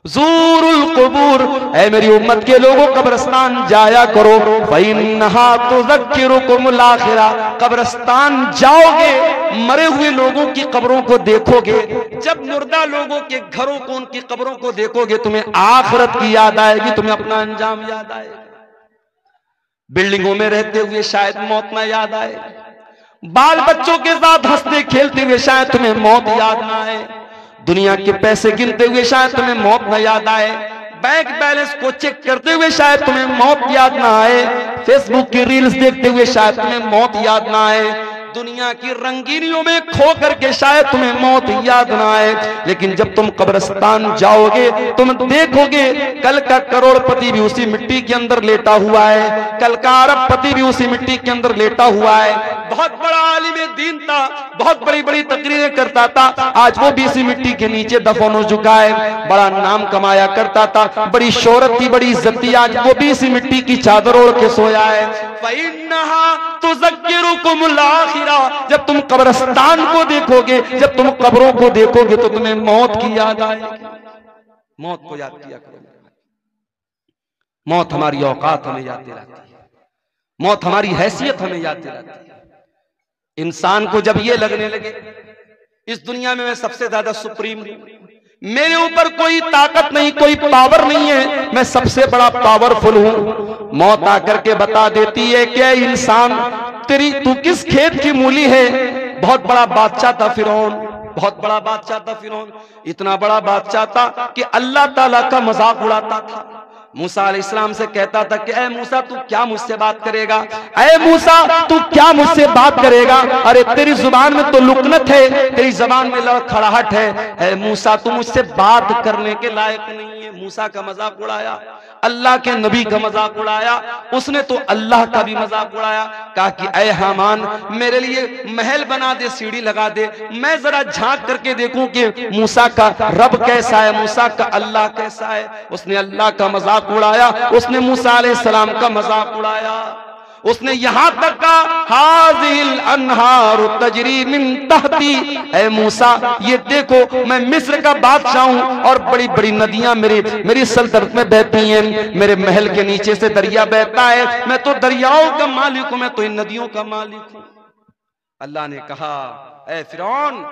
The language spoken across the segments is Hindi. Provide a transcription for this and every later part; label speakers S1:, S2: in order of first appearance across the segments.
S1: ज़ूरुल क़ुबूर, ऐ मेरी उम्मत के लोगों कब्रिस्तान जाया करो। फ़इन्नहा तुज़क्किरुकुमुल आखिरा, कब्रिस्तान जाओगे, मरे हुए लोगों की कब्रों को देखोगे, जब मुर्दा लोगों के घरों को, उनकी कब्रों को देखोगे, तुम्हें आखिरत की याद आएगी, तुम्हें अपना अंजाम याद आएगा। बिल्डिंगों में रहते हुए शायद मौत ना याद आए, बाल बच्चों के साथ हंसते खेलते हुए शायद तुम्हें मौत याद ना आए, दुनिया के पैसे गिनते हुए शायद तुम्हें मौत न याद आए, बैंक बैलेंस को चेक करते हुए शायद तुम्हें मौत याद ना आए, फेसबुक की रील्स देखते हुए शायद तुम्हें मौत याद ना आए, दुनिया की रंगीनियों में खो करके शायद तुम्हें मौत याद ना आए। लेकिन जब तुम कब्रिस्तान जाओगे, तुम देखोगे कल का करोड़पति भी उसी मिट्टी के अंदर लेटा हुआ है, कल का अरबपति भी उसी मिट्टी के अंदर लेटा हुआ है। बहुत बड़ा आलिम दीन था, बहुत बड़ी बड़ी तकरीरें करता था, आज वो भी इसी मिट्टी के नीचे दफन हो चुका है। बड़ा नाम कमाया करता था, बड़ी शोहरत थी, बड़ी इज्जत थी, आज वो भी इसी मिट्टी की चादर ओढ़ के सोया है। फ़इन्नहा तुज़क्किरुकुमुल आखिरा, जब तुम कब्रिस्तान को देखोगे, जब तुम कब्रों को देखोगे, तो तुम्हें मौत की याद आएगी। मौत को याद किया करो। मौत हमारी औकात हमें याद दिलाती है, मौत हमारी हैसियत हमें याद दिलाती है। इंसान को जब ये लगने लगे इस दुनिया में मैं सबसे ज्यादा सुप्रीम हूं, मेरे ऊपर कोई ताकत नहीं, कोई पावर नहीं है, मैं सबसे बड़ा पावरफुल हूं, मौत आकर के बता देती है कि इंसान तू किस खेत की मूली है। बहुत बड़ा बादशाह था फिरौन, बहुत बड़ा बादशाह था फिरौन, इतना बड़ा बादशाह था कि अल्लाह ताला का मजाक उड़ाता था। मूसा अलैहिस्सलाम से कहता था कि ऐ मूसा तू क्या मुझसे बात करेगा, ऐ मूसा तू क्या मुझसे बात करेगा, अरे तेरी जुबान में तो लुकनत है, तेरी जुबान में लड़खड़ाहट है, ऐ मूसा तू मुझसे बात करने के लायक नहीं है। मूसा का मजाक उड़ाया, अल्लाह के नबी का मजाक उड़ाया, उसने तो अल्लाह का भी मजाक उड़ाया। कहा कि ऐ हामान मेरे लिए महल बना दे, सीढ़ी लगा दे, मैं जरा झांक करके देखूं कि मूसा का रब कैसा है, मूसा का अल्लाह कैसा है। उसने अल्लाह का मजाक उड़ाया, उसने मूसा अलैहिस्सलाम का मजाक उड़ाया, उसने यहां तक कहा हाज़िल अनहारु तजरी मिन तहती, ऐ मूसा ये देखो मैं मिस्र का बादशाह हूं और बड़ी बड़ी नदियां मेरी सल्तनत में बहती हैं, मेरे महल के नीचे से दरिया बहता है, मैं तो दरियाओं का मालिक हूं, मैं तो इन नदियों का मालिक हूं। अल्लाह ने कहा ऐ फिरौन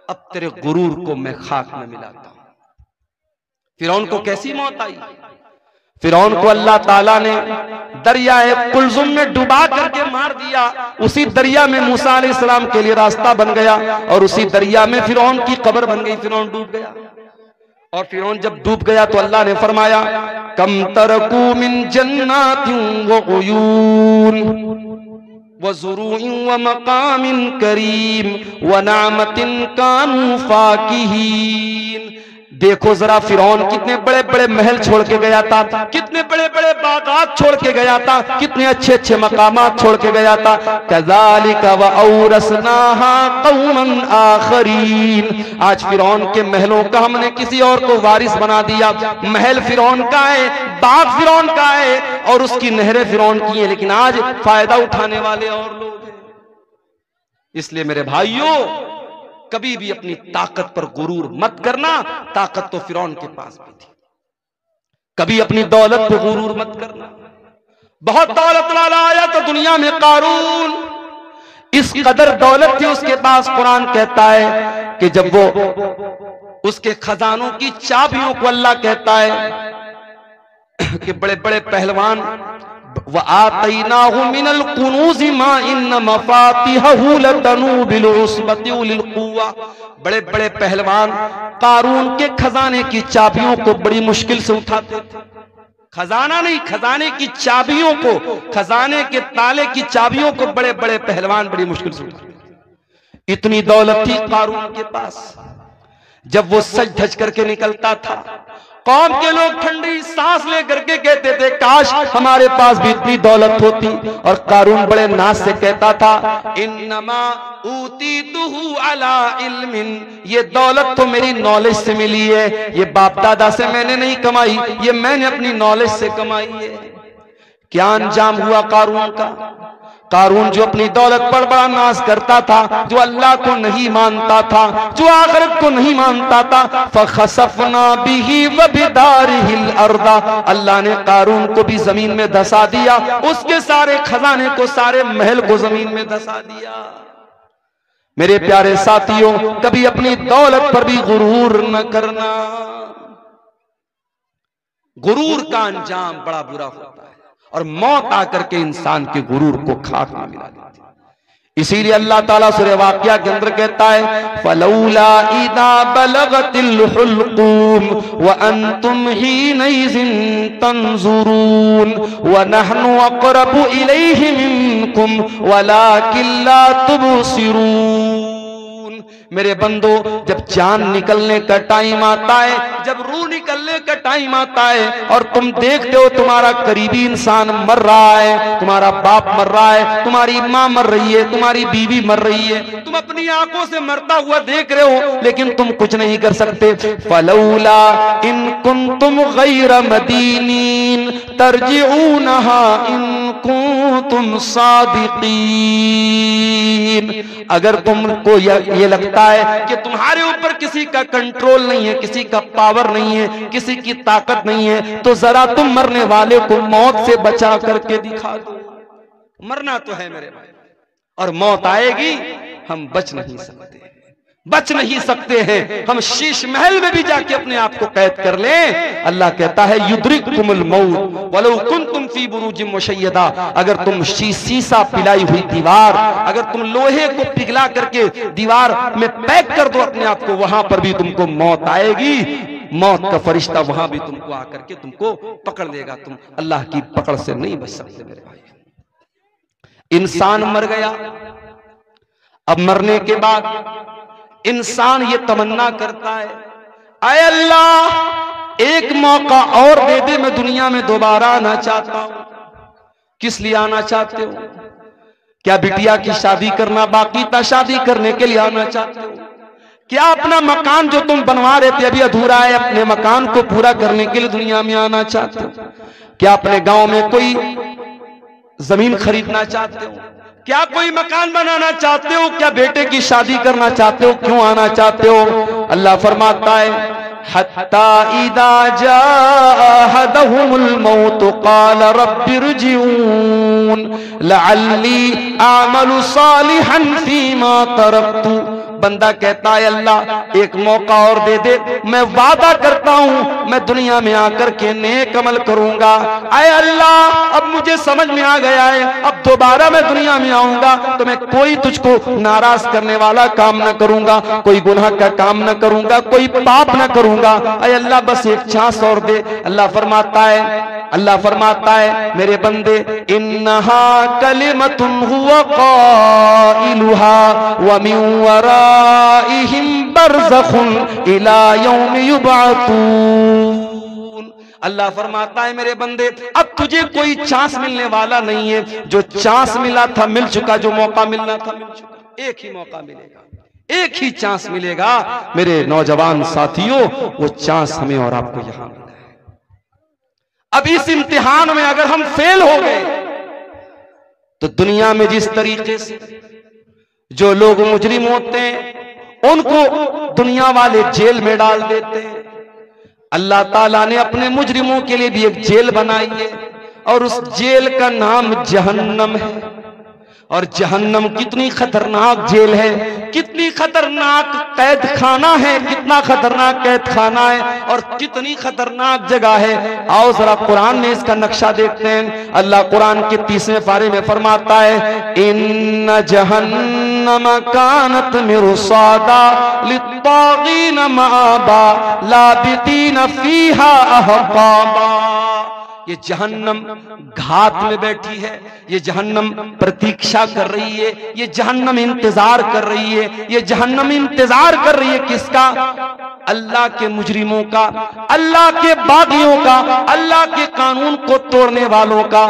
S1: अब तेरे गुरूर को मैं खाक में मिलाता हूं। फिरौन को कैसी मौत आई? फिरौन को अल्लाह ताला ने दरियाए कुलजुम में डुबा करके मार दिया, उसी दरिया में मूसा अलैहिस्सलाम के लिए रास्ता बन गया और उसी दरिया में फिरौन की कब्र बन गई, फिरौन डूब गया। और फिरौन जब डूब गया तो अल्लाह ने फरमाया कम तरकू मिन जन्नातिन व उयून व ज़ुरूइन व मकामिन करीम व नामतिन कानू फाकिहीन। देखो जरा फिरौन कितने बड़े बड़े महल छोड़ के गया था, कितने बड़े बड़े बागात छोड़ के गया था, कितने अच्छे अच्छे मकामात छोड़ के गया था। कज़ालिका व औरसनाहा कौमन आखरीन, आज फिरौन के महलों का हमने किसी और को वारिस बना दिया। महल फिरौन का है, बाग फिरौन का है और उसकी नहरें फिरौन की हैं, लेकिन आज फायदा उठाने वाले और लोग हैं। इसलिए मेरे भाइयों कभी भी अपनी ताकत पर गुरूर मत करना, ताकत तो फिरौन के पास भी थी। कभी अपनी दौलत पर गुरूर मत करना। बहुत दौलत वाला आया तो दुनिया में कारून, इस कदर दौलत थी उसके पास, कुरान कहता है कि जब वो उसके खजानों की चाबियों को अल्लाह कहता है कि बड़े बड़े पहलवान व आतैनाहु मिनल कुनूज़ मा इन्न मफातिहहु लतनू बिल उस्बति उलिल कुव्वा, बड़े बड़े पहलवान कारून के खजाने की चाबियों को बड़ी मुश्किल से उठाते थे। खजाना नहीं, खजाने की चाबियों को, खजाने के ताले की चाबियों को बड़े बड़े पहलवान बड़ी मुश्किल से उठाते थे। इतनी दौलत थी कारून के पास। जब वो सज धज करके निकलता था, कौम के लोग ठंडी सांस लेकर के कहते थे काश हमारे पास भी इतनी दौलत होती। और कारून बड़े नाज से कहता था इन्नमा ऊतीतुहु अला इल्मिन, ये दौलत तो मेरी नॉलेज से मिली है, ये बाप दादा से मैंने नहीं कमाई, ये मैंने अपनी नॉलेज से कमाई है। क्या अंजाम हुआ कारून का? कारून जो अपनी दौलत पर बड़ा नाज करता था, जो अल्लाह को नहीं मानता था, जो आखिरत को नहीं मानता था, फखसफना बिही व बिदारिहिल अर्दा, अल्लाह ने कारून को भी जमीन में धसा दिया, उसके सारे खजाने को, सारे महल को जमीन में धसा दिया। मेरे प्यारे साथियों, कभी अपनी दौलत पर भी गुरूर न करना। गुरूर का अंजाम बड़ा बुरा होता है और मौत आकर के इंसान के गुरूर को खाक में मिला देती है। इसीलिए अल्लाह ताला सूरह वाक़िया के अंदर कहता है, फलौला इदा बलगतिल हुल्कूम व अंतुम हीनइज़िन तंजुरून व नहनु अक़रबु इलैहि मिनकुम वलाकिन ला तुबसिरून। मेरे बंदो, जब जान निकलने का टाइम आता है, जब रूह निकलने का टाइम आता है और तुम देखते हो तुम्हारा करीबी इंसान मर रहा है, तुम्हारा बाप मर रहा है, तुम्हारी माँ मर रही है, तुम्हारी बीवी मर रही है, तुम अपनी आंखों से मरता हुआ देख रहे हो, लेकिन तुम कुछ नहीं कर सकते। फलौला इन कुंतुम गैर मदीनीन तरजिऊनहा इन कुंतुम सादिकीन। अगर तुमको ये लगता है कि तुम्हारे ऊपर किसी का कंट्रोल नहीं है, किसी का पावर नहीं है, किसी की ताकत नहीं है, तो जरा तुम मरने वाले को मौत से बचा करके दिखा दो। मरना तो है मेरे भाई, और मौत आएगी, हम बच नहीं सकते, बच नहीं सकते हैं। हम शीश महल में भी जाके अपने आप को कैद कर लें, अल्लाह कहता है युद्रिकुमुल मौत वलौ कुंतुम फी बुरूजिम मुशय्यदा। अगर तुम शीशा पिलाई हुई दीवार, अगर तुम लोहे को पिघला करके दीवार में पैक कर दो अपने आप को, वहां पर भी तुमको मौत आएगी। मौत का फरिश्ता वहां भी तुमको आकर के तुमको पकड़ लेगा, तुम अल्लाह की पकड़ से नहीं बच सकते मेरे भाई। इंसान मर गया, अब मरने के बाद इंसान ये तमन्ना करता है, आए अल्लाह एक मौका और दे दे, मैं दुनिया में दोबारा आना चाहता हूं। किस लिए आना चाहते हो? क्या बिटिया की शादी करना बाकी था, शादी करने के लिए आना चाहते हो? क्या अपना मकान जो तुम बनवा रहे थे अभी अधूरा है, अपने मकान को पूरा करने के लिए दुनिया में आना चाहते हो? क्या अपने गांव में कोई जमीन खरीदना चाहते हो? क्या कोई मकान बनाना चाहते हो? क्या बेटे की शादी करना चाहते हो? क्यों आना चाहते हो? अल्लाह फरमाता है, हत्ता इदा जाअहदहुमुल मौत क़ाल रब्बिरजिऊन लअल्ली अअमलु सालिहन फीमा तरक्तु। बंदा कहता है अल्लाह एक मौका और दे दे, मैं वादा करता हूं मैं दुनिया में आकर के नेक अमल करूंगा। आए अल्लाह अब मुझे समझ में आ गया है, अब दोबारा मैं दुनिया में आऊंगा तो मैं कोई तुझको नाराज करने वाला काम न करूंगा, कोई गुनाह का काम न करूंगा, कोई पाप न करूंगा। आए अल्लाह बस एक चांस और दे। अल्लाह फरमाता है मेरे बंदे, इन्नहा कलिमतुन हुवा क़ाइलुहा व मिन वराइहिम बरज़खुन इला यौम युबअतून। अल्लाह फरमाता है मेरे बंदे, अब तुझे कोई चांस मिलने वाला नहीं है। जो चांस मिला था मिल चुका, जो मौका मिलना था मिल चुका। एक ही मौका मिलेगा, एक ही चांस मिलेगा मेरे नौजवान साथियों। वो चांस हमें और आपको यहां मिला है। अब इस इम्तिहान में अगर हम फेल हो गए तो दुनिया में जिस तरीके से जो लोग मुजरिम होते हैं उनको दुनिया वाले जेल में डाल देते हैं, अल्लाह ताला ने अपने मुजरिमों के लिए भी एक जेल बनाई है और उस जेल का नाम जहन्नम है। और जहन्नम कितनी खतरनाक जेल है, कितनी खतरनाक कैद खाना है, कितना खतरनाक कैद खाना है और कितनी खतरनाक जगह है। आओ जरा कुरान में इसका नक्शा देखते हैं। अल्लाह कुरान के 30वें पारे में फरमाता है, इन्ना जहन्नम कानत मिरसादा लित्तागीन माबा लाबितीन फीहा अहकाबा। ये जहन्नम घात में बैठी है, ये जहन्नम प्रतीक्षा कर रही है, ये जहन्नम इंतजार कर रही है, ये जहन्नम इंतजार कर रही है किसका? अल्लाह के मुजरिमों का, अल्लाह के बागियों का, अल्लाह के कानून को तोड़ने वालों का,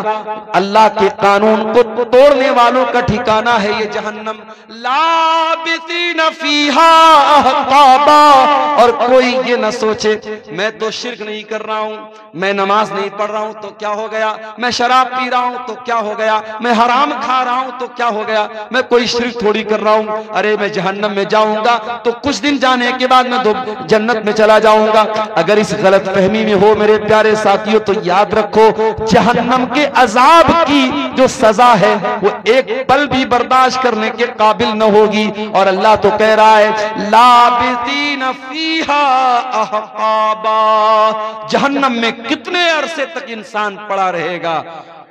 S1: अल्लाह के कानून को तोड़ने वालों का ठिकाना है ये जहन्नम। लाबिसीन फीहा अहकाबा। और कोई ये न सोचे मैं तो शिर्क नहीं कर रहा हूं, मैं नमाज नहीं पढ़ रहा हूं तो क्या हो गया, मैं शराब पी रहा हूं तो क्या हो गया, मैं हराम खा रहा हूं तो क्या हो गया, मैं कोई शिर्क थोड़ी कर रहा हूं, अरे मैं जहन्नम में जाऊंगा तो कुछ दिन जाने के बाद मैं जन्नत में चला जाऊंगा। अगर इस गलत फहमी में हो मेरे प्यारे साथियों तो याद रखो जहन्नम के अजाब की जो सजा है वो एक पल भी बर्दाश्त करने के काबिल न होगी। और अल्लाह तो कह रहा है लाबिसीन फीहा अहकाबा। जहन्नम में कितने अरसे तक इंसान पड़ा रहेगा,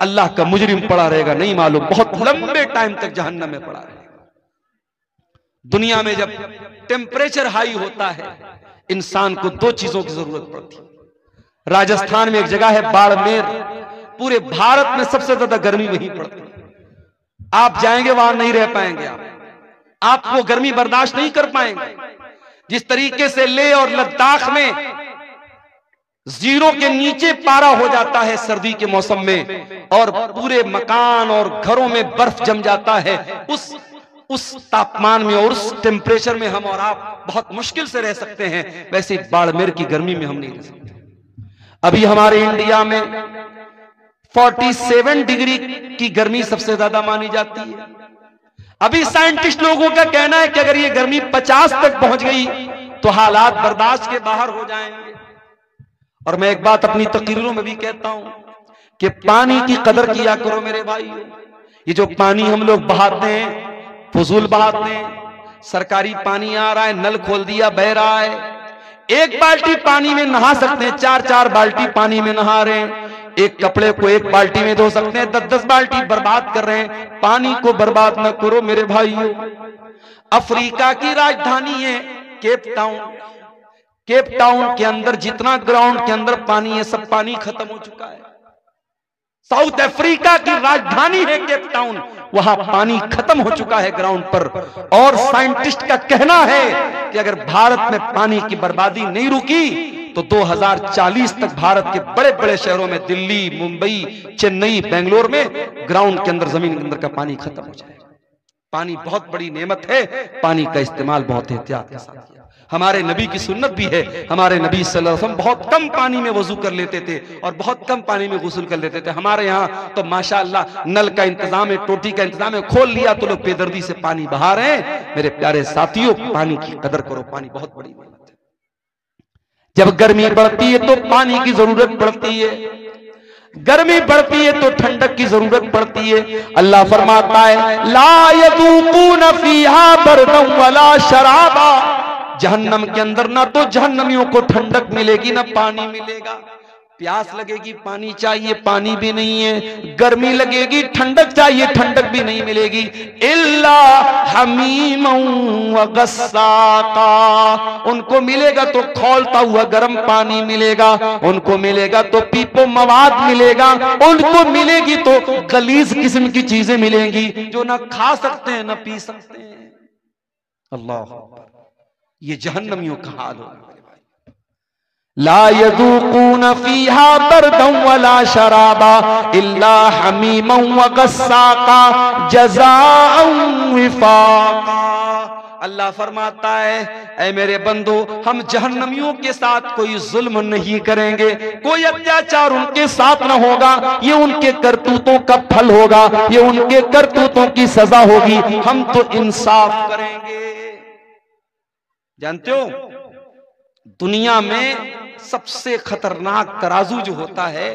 S1: अल्लाह का मुजरिम पड़ा रहेगा नहीं मालूम, बहुत लंबे टाइम तक जहन्नम में पड़ा रहेगा। दुनिया में जब टेम्परेचर हाई होता है इंसान को दो चीजों की जरूरत पड़ती है। राजस्थान में एक जगह है बाड़मेर, पूरे भारत में सबसे ज्यादा गर्मी वहीं पड़ती है। आप जाएंगे वहां नहीं रह पाएंगे, आप वो गर्मी बर्दाश्त नहीं कर पाएंगे। जिस तरीके से लेह और लद्दाख में 0 के नीचे पारा हो जाता है सर्दी के मौसम में और पूरे मकान और घरों में बर्फ जम जाता है, उस तापमान में और उस टेम्परेचर में हम और आप बहुत मुश्किल से रह सकते हैं, वैसे बाड़मेर की गर्मी में हम नहीं रह सकते। अभी हमारे इंडिया में 47 डिग्री की गर्मी सबसे ज्यादा मानी जाती है। अभी साइंटिस्ट लोगों का कहना है कि अगर ये गर्मी 50 तक पहुंच गई तो हालात बर्दाश्त के बाहर हो जाएंगे। और मैं एक बात अपनी तकरीरों में भी कहता हूं कि पानी की कदर किया करो मेरे भाई। ये जो पानी हम लोग बहाते हैं, फजूल बहाते हैं, सरकारी पानी आ रहा है, नल खोल दिया बह रहा है, एक बाल्टी पानी में नहा सकते हैं, 4-4 बाल्टी पानी में नहा रहे हैं। एक कपड़े को एक बाल्टी में धो सकते हैं, 10-10 बाल्टी बर्बाद कर रहे हैं। पानी को बर्बाद न करो मेरे भाइयों। अफ्रीका की राजधानी है केप टाउन। केप टाउन के अंदर जितना ग्राउंड के अंदर पानी है सब पानी खत्म हो चुका है। साउथ अफ्रीका की राजधानी है केप टाउन, वहां पानी खत्म हो चुका है ग्राउंड पर। और साइंटिस्ट का कहना है कि अगर भारत में पानी की बर्बादी नहीं रुकी तो 2040 तक भारत के बड़े बड़े शहरों में, दिल्ली, मुंबई, चेन्नई, बेंगलोर में ग्राउंड के अंदर, जमीन के अंदर का पानी खत्म हो जाएगा। पानी बहुत बड़ी नेमत है, पानी का इस्तेमाल बहुत एहतियात के साथ किया। हमारे नबी की सुन्नत भी है, हमारे नबी सल्लल्लाहु अलैहि वसल्लम बहुत कम पानी में वजू कर लेते थे और बहुत कम पानी में गुस्ल कर लेते थे। हमारे यहाँ तो माशाअल्लाह नल का इंतजाम है, टोटी का इंतजाम है, खोल लिया तो लोग बेदर्दी से पानी बहा रहे हैं। मेरे प्यारे साथियों, पानी की कदर करो, पानी बहुत बड़ी नेमत है। जब गर्मी बढ़ती है तो पानी की जरूरत पड़ती है, गर्मी बढ़ती है तो ठंडक की जरूरत पड़ती है। अल्लाह फरमाता है ला यदूकून फीहा बरदन वला शराबा। जहन्नम के अंदर ना तो जहन्नमियों को ठंडक मिलेगी ना पानी मिलेगा। प्यास लगेगी, पानी चाहिए, पानी भी नहीं है। गर्मी लगेगी, ठंडक चाहिए, ठंडक भी नहीं मिलेगी। इल्ला हमीमन व गस्साका। उनको मिलेगा तो खौलता हुआ गर्म पानी मिलेगा, उनको मिलेगा तो पीपो मवाद मिलेगा, उनको मिलेगी तो गलीज किस्म की चीजें मिलेंगी जो ना खा सकते हैं ना पी सकते हैं। अल्लाह, ये जहन्नमियों का हाल होगा। ला यदूकून फीहा बरदन वला शराबा इल्ला हमीमन व गस्साका जज़ाअन विफाका। अल्लाह फरमाता है ऐ मेरे बंदो, हम जहन्नमियों के साथ कोई जुल्म नहीं करेंगे, कोई अत्याचार उनके साथ न होगा। ये उनके करतूतों का फल होगा, ये उनके करतूतों की सजा होगी। हम तो इंसाफ करेंगे। जानते हो दुनिया में सबसे खतरनाक तराजू जो होता है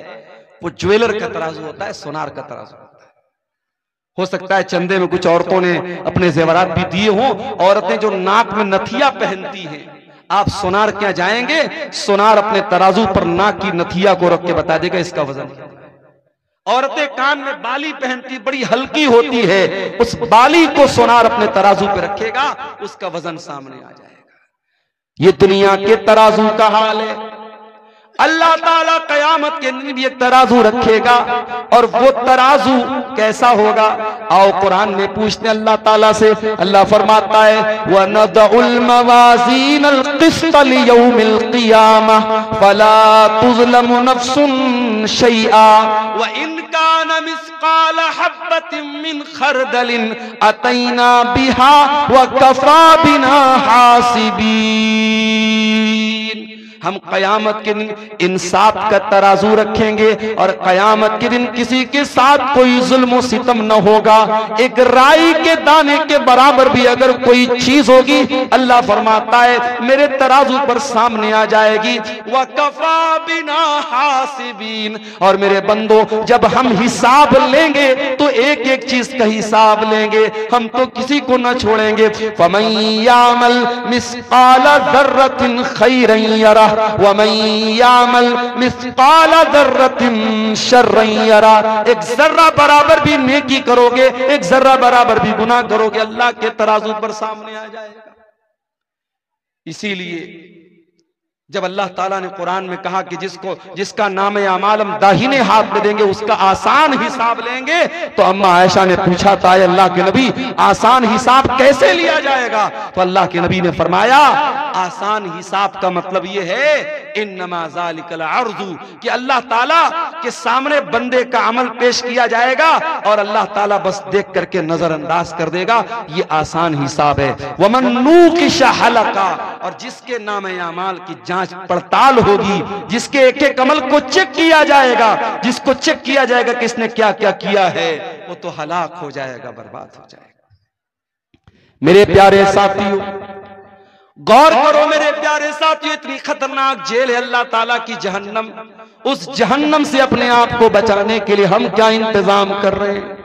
S1: वो ज्वेलर का तराजू होता है, सोनार का तराजू होता है। हो सकता है चंदे में कुछ औरतों ने अपने जेवरात भी दिए हों। औरतें जो नाक में नथिया पहनती हैं, आप सोनार क्या जाएंगे, सोनार अपने तराजू पर नाक की नथिया को रख के बता देगा इसका वजन। औरतें कान में बाली पहनती, बड़ी हल्की होती है, उस बाली को सोनार अपने तराजू पे रखेगा, उसका वजन सामने आ जाएगा। ये दुनिया के तराजू का हाल है। अल्लाह ताला कयामत के दिन भी एक तराजू रखेगा, और वो तराजू कैसा होगा? आओ कुरान में पूछते हैं अल्लाह ताला से। अल्लाह फरमाता है वनदउल मवाज़ीनल क़िस्त लियौमिल क़ियामह फला तुज़लमु नफ्सुन शैआ व इन कान मिस्क़ाल हब्बतिन मिन खरदलिन अतैना बिहा व कफ़ा बिना हासिबीन। हम कयामत के दिन इंसाफ का तराजू रखेंगे, और कयामत के दिन किसी के साथ कोई जुल्म सितम न होगा। एक राई के दाने के बराबर भी अगर कोई चीज होगी, अल्लाह फरमाता है मेरे तराजू पर सामने आ जाएगी। वकफा बिना हासिबीन, और मेरे बंदो जब हम हिसाब लेंगे तो एक एक चीज का हिसाब लेंगे, हम तो किसी को न छोड़ेंगे। फमन यामल मिस्क़ाल ज़र्रतिन खैरन यरा वमन यामल मिस्क़ाल ज़र्रतिन शर्रन यरा। एक जर्रा बराबर भी नेकी करोगे, एक जर्रा बराबर भी गुनाह करोगे, अल्लाह के तराजू पर सामने आ जाएगा। इसीलिए जब अल्लाह ताला ने कुरान में कहा कि जिसका नाम अमाल हम दाहिने हाथ में देंगे उसका आसान हिसाब लेंगे, तो अम्मा आयशा ने पूछा था अल्लाह के नबी आसान हिसाब कैसे लिया जाएगा? तो अल्लाह के नबी ने फरमाया आसान हिसाब का मतलब ये है इन्नमा ज़ालिकल अर्ज़ु, कि अल्लाह ताला के सामने बंदे का अमल पेश किया जाएगा और अल्लाह ताला बस देख करके नजरअंदाज कर देगा, ये आसान हिसाब है। वमन नूकिशा हलका, और जिसके नाम अमाल की जांच पड़ताल होगी, जिसके एक एक अमल को चेक किया जाएगा, जिसको चेक किया जाएगा किसने क्या क्या किया है, वो तो हलाक हो जाएगा, बर्बाद हो जाएगा। मेरे प्यारे साथियों गौर करो, मेरे प्यारे साथियों, इतनी खतरनाक जेल है अल्लाह ताला की जहन्नम। उस जहन्नम से अपने आप को बचाने के लिए हम क्या इंतजाम कर रहे हैं?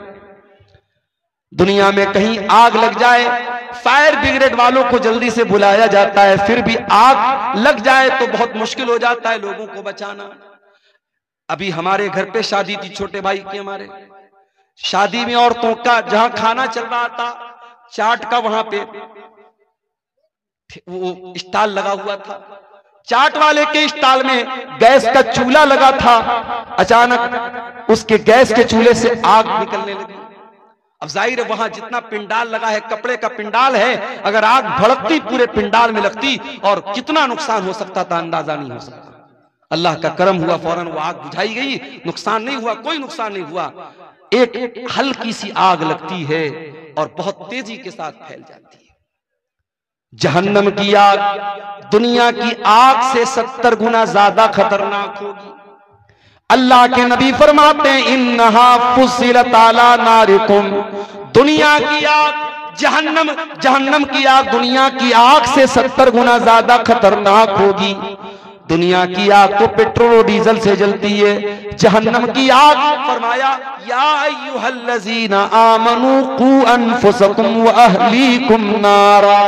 S1: दुनिया में कहीं आग लग जाए, फायर ब्रिगेड वालों को जल्दी से बुलाया जाता है, फिर भी आग लग जाए तो बहुत मुश्किल हो जाता है लोगों को बचाना। अभी हमारे घर पे शादी थी, छोटे भाई की, हमारे शादी में औरतों का जहां खाना चल रहा था चाट का, वहां पे वो स्टॉल लगा हुआ था। चाट वाले के स्टॉल में गैस का चूल्हा लगा था, अचानक उसके गैस के चूल्हे से आग निकलने लगी। अब जाहिर है वहां जितना पिंडाल लगा है, कपड़े का पिंडाल है, अगर आग भड़कती पूरे पिंडाल में लगती और कितना नुकसान हो सकता था अंदाजा नहीं हो सकता। अल्लाह का करम हुआ, फौरन वो आग बुझाई गई, नुकसान नहीं हुआ, कोई नुकसान नहीं हुआ। एक हल्की सी आग लगती है और बहुत तेजी के साथ फैल जाती है। जहन्नम की आग दुनिया की आग से 70 गुना ज्यादा खतरनाक होगी। अल्लाह के नबी फरमाते हैं इन्नहा फुस्सिलत अला नारिकुम, दुनिया की आग जहन्नम की आग दुनिया की आग से 70 गुना ज्यादा खतरनाक होगी। दुनिया की आग तो पेट्रोल और डीजल से जलती है, जहन्नम की आग फरमाया या अय्युहल्लज़ीना आमनू कू अनफुसकुम व अहलीकुम नारा,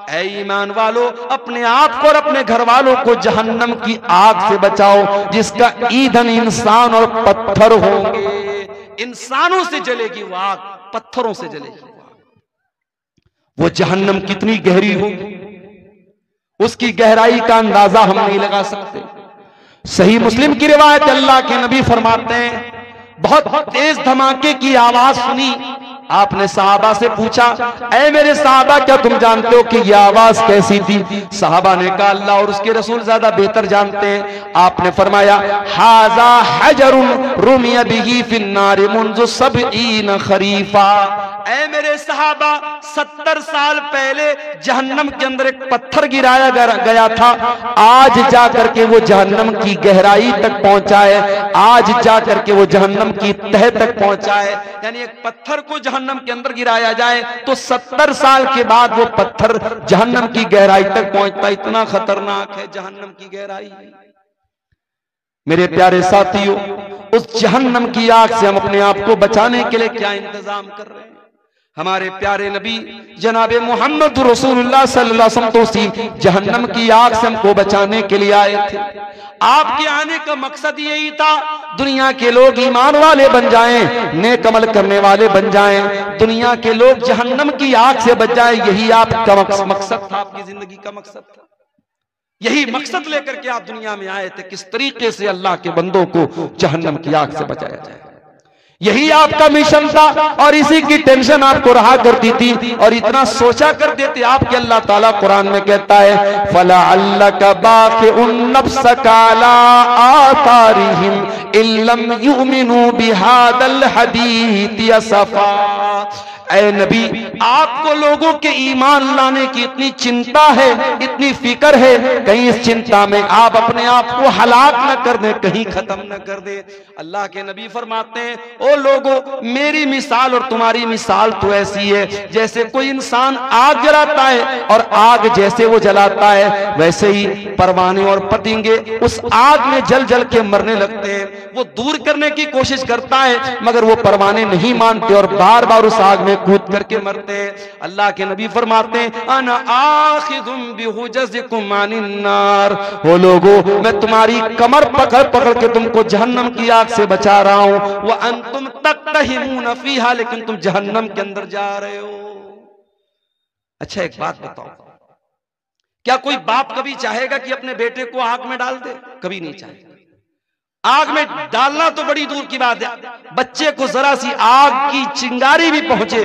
S1: ऐ ईमान वालो अपने आप को और अपने घर वालों को जहन्नम की आग से बचाओ, जिसका ईंधन इंसान और पत्थर होंगे। इंसानों से जलेगी वो आग, पत्थरों से जलेगी वो आग। वो जहन्नम कितनी गहरी होगी, उसकी गहराई का अंदाजा हम नहीं लगा सकते। सही मुस्लिम की रिवायत, अल्लाह के नबी फरमाते हैं बहुत तेज धमाके की आवाज सुनी। आपने सहाबा से पूछा ऐ मेरे सहाबा क्या तुम जानते हो कि यह आवाज कैसी थी? सहाबा ने कहा अल्लाह और उसके रसूल ज्यादा बेहतर जानते हैं। आपने फरमाया हाजा हजरुन रुमिया बिही फिन्नार मुंज़ु सबईन खरीफा, ऐ मेरे सहाबा 70 साल पहले जहन्नम के अंदर एक पत्थर गिराया गया था, आज जाकर के वो जहन्नम की गहराई तक पहुंचा है, आज जाकर के वो जहन्नम की तह तक पहुंचा है। यानी एक पत्थर को जहन्नम के अंदर गिराया जाए तो 70 साल के बाद वो पत्थर जहन्नम की गहराई तक पहुंचता। इतना खतरनाक है जहन्नम की गहराई। मेरे प्यारे साथियों, उस जहन्नम की आग से हम अपने आप को बचाने के लिए क्या इंतजाम कर रहे हैं? हमारे प्यारे नबी जनाबे मोहम्मद रसूलुल्लाह सल्लल्लाहु अलैहि वसल्लम तो उसी जहन्नम की आग से हमको बचाने के लिए आए थे। आपके आने का मकसद यही था दुनिया के लोग ईमान वाले बन जाएं, नेक अमल करने वाले बन जाएं, दुनिया के लोग जहन्नम की आग से बच जाएं। यही आपका मकसद था, आपकी जिंदगी का मकसद था। यही मकसद लेकर के आप दुनिया में आए थे, किस तरीके से अल्लाह के बंदों को जहन्नम की आग से बचाया जाए। यही आपका मिशन था और इसी की टेंशन आपको रहा करती थी और इतना सोचा करते थे आप कि अल्लाह ताला कुरान में कहता है फला अल्लाका बाक़िउन नफ्सका अला आतारिहिम इल्लम युमिनू बिहादल हदीथ असफा। ऐ नबी, आपको लोगों के ईमान लाने की इतनी चिंता है, इतनी फिक्र है, कहीं इस चिंता में आप अपने आप को हलाक न कर दे, कहीं खत्म न कर दे। अल्लाह के नबी फरमाते हैं ओ लोगों, मेरी मिसाल और तुम्हारी मिसाल तो ऐसी है जैसे कोई इंसान आग जलाता है और आग जैसे वो जलाता है वैसे ही परवाने और पतंगे उस आग में जल जल के मरने लगते हैं। वो दूर करने की कोशिश करता है मगर वो परवाने नहीं मानते और बार बार उस आग में कूद करके मरते हैं। अल्लाह के नबी फरमाते हैं अना आखिजुम बिहुजजिकुम अनिन नार, हो लोगों मैं तुम्हारी कमर पकड़ पकड़ के तुमको जहन्नम की आग से बचा रहा हूं, व अंतुम तक़तहिमून फीहा, लेकिन तुम जहन्नम के अंदर जा रहे हो। अच्छा एक बात बताओ, क्या कोई बाप कभी चाहेगा कि अपने बेटे को आग में डाल दे? कभी नहीं चाहेगा। आग में डालना तो बड़ी दूर की बात है, बच्चे को जरा सी आग की चिंगारी भी पहुंचे,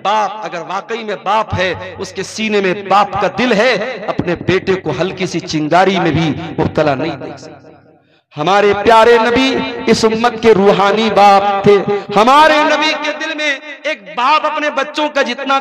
S1: बाप अगर वाकई में बाप है, उसके सीने में बाप का दिल है, अपने बेटे को हल्की सी चिंगारी में भी मुब्तला नहीं देख सकता। हमारे प्यारे नबी इस उम्मत के रूहानी बाप थे। हमारे नबी के दिल में एक बाप अपने बच्चों का जितना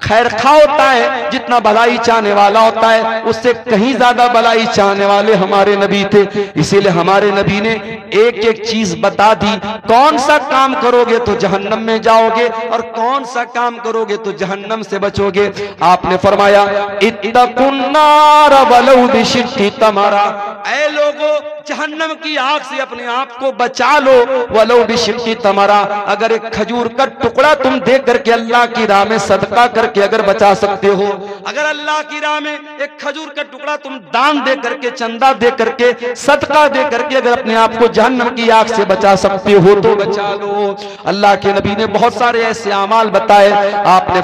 S1: खैरखा होता है, जितना भलाई चाहने वाला होता है, उससे कहीं ज्यादा भलाई चाहने वाले हमारे नबी थे। इसीलिए हमारे नबी ने एक एक चीज बता दी, कौन सा काम करोगे तो जहन्नम में जाओगे और कौन सा काम करोगे तो जहन्नम से बचोगे। आपने फरमाया इत्तकुन नार वलौ बिशिक्कि तमरा, ऐ लोगों जहन्नम की आग से अपने आप को बचा लो, वलो बिशिक्कि तमरा, अगर एक खजूर का टुकड़ा तुम दे करके अल्लाह की राह में सदका करके अगर बचा सकते हो, अगर अल्लाह की राह में एक खजूर का टुकड़ा तुम दान दे करके, चंदा दे करके, सदका दे करके अगर अपने आप को जहन्नम की आग से बचा सकते हो तो बचा लो। अल्लाह के नबी ने बहुत सारे ऐसे अमाल बताए। आपने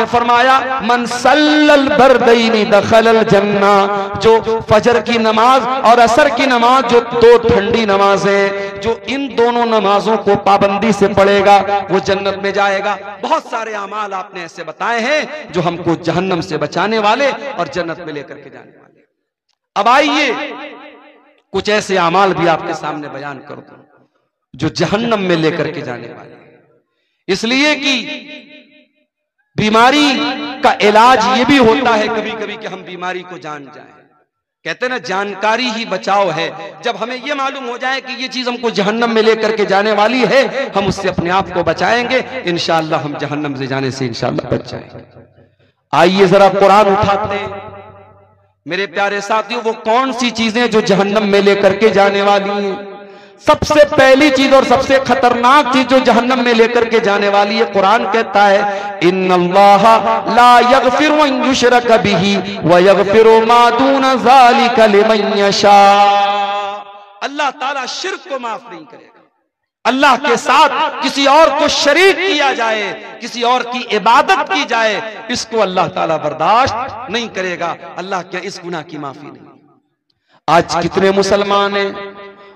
S1: फरमाया मन सल्लल बरदैनी दखलल जन्ना, जो फजर की नमाज और असर की नमाज, जो दो ठंडी नमाजें, जो इन दोनों नमाजों को पाबंदी से पढ़ेगा वो जन्नत में जाएगा। बहुत सारे अमाल आपने ऐसे बताए हैं जो हमको जहन्नम से बचाने वाले और जन्नत में लेकर के जाने वाले। अब आइए कुछ ऐसे अमाल भी आपके सामने बयान करो जो जहन्नम में लेकर के जाने वाले, इसलिए कि बीमारी का इलाज ये भी होता है कभी कभी कि हम बीमारी को जान जाएं। कहते हैं ना जानकारी ही बचाव है। जब हमें यह मालूम हो जाए कि ये चीज हमको जहन्नम में लेकर के जाने वाली है, हम उससे अपने आप को बचाएंगे, इंशाअल्लाह हम जहन्नम से जाने से इंशाअल्लाह बच जाएंगे। आइए जरा कुरान उठाते हैं मेरे प्यारे साथियों, वो कौन सी चीजें जो जहन्नम में लेकर के जाने वाली हैं। सबसे पहली चीज और सबसे खतरनाक चीज जो जहन्नम में लेकर के जाने वाली है, कुरान कहता है इन्नल्लाह ला यगफिरु अन युशरक बिही व यगफिरु मा दून ज़ालिका लिमन यशा। अल्लाह ताला शिर्क को माफ नहीं करेगा। अल्लाह के साथ किसी और को शरीक किया जाए, किसी और की इबादत की जाए, इसको अल्लाह ताला बर्दाश्त नहीं करेगा। अल्लाह क्या इस गुनाह की माफी नहीं। आज कितने मुसलमान हैं,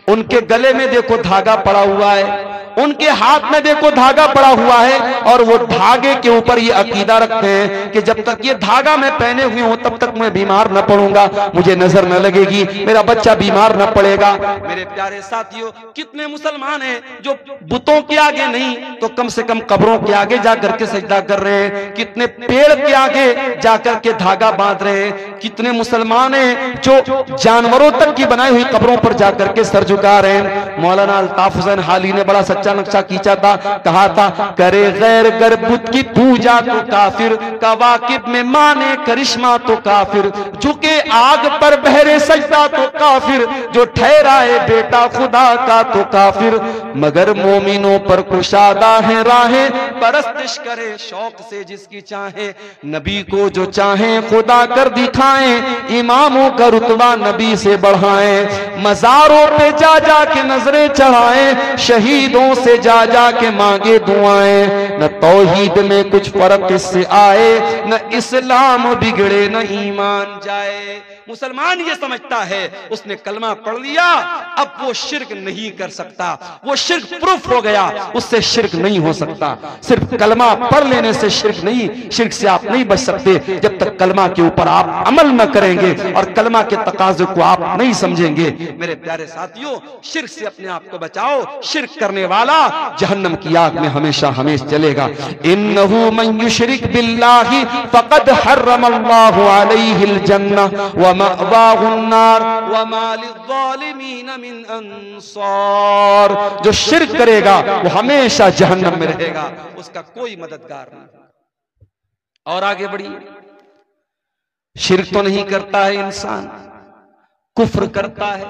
S1: उनके गले में देखो धागा पड़ा हुआ है, उनके हाथ में देखो धागा पड़ा हुआ है और वो धागे के ऊपर ये अकीदा रखते हैं कि जब तक ये धागा मैं पहने हुए हूं तब तक मैं बीमार न पड़ूंगा, मुझे नजर न लगेगी, मेरा बच्चा बीमार न पड़ेगा। मेरे प्यारे साथियों, कितने मुसलमान हैं जो बुतों के आगे नहीं तो कम से कम कब्रों के आगे जाकर के सजदा कर रहे हैं, कितने पेड़ के आगे जाकर के धागा बांध रहे हैं, कितने मुसलमान हैं जो जानवरों तक की बनाई हुई कब्रों पर जाकर के सर झुका रहे हैं। मौलाना अल्ताफ हुसैन हाली ने बड़ा सच्चा नक्शा खींचा था, कहा था करे गैर गर बुत की पूजा तो काफिर, कवाकिब में माने करिश्मा तो काफिर, झुके आग पर बहरे सजदा तो काफिर, जो ठहराए बेटा खुदा का तो काफिर, मगर मोमिनों पर कुशादा है राहें, परस्तिश करे शौक से जिसकी चाहे, नबी को जो चाहे खुदा कर दिखाएं, इमामों का रुतबा नबी से बढ़ाएं, मजारों पे जा जा के नजरें चढ़ाए, शहीदों से जा जा के मांगे दुआएं। न तौहीद में कुछ फर्क इससे आए, न इस्लाम बिगड़े न ईमान जाए। मुसलमान ये समझता है उसने कलमा पढ़ लिया, अब वो शिर्क नहीं कर सकता, वो शिर्क प्रूफ हो गया, उससे शिर्क नहीं हो सकता। सिर्फ कलमा पढ़ लेने से शिर्क नहीं, शिर्क से आप नहीं बच सकते जब तक कलमा के ऊपर आप अमल न करेंगे और कलमा के तकाजे को आप नहीं समझेंगे। मेरे प्यारे साथियों, शिर्क से अपने आप को बचाओ। शिर्क करने वाला जहन्नम की आग में हमेशा हमेशा जलेगा। इन्नहु मन युशरिक बिल्लाहि फक़द हर्रमल्लाहु अलैहिल जन्नह व मअवाहुन नार व मा लिज़्ज़ालिमीन मिन अंसार। जो शिर्क करेगा वो हमेशा जहन्नम में रहेगा, उसका कोई मददगार नहीं। और आगे बढ़िए, शिर्क तो नहीं करता है इंसान, कुफ्र करता है।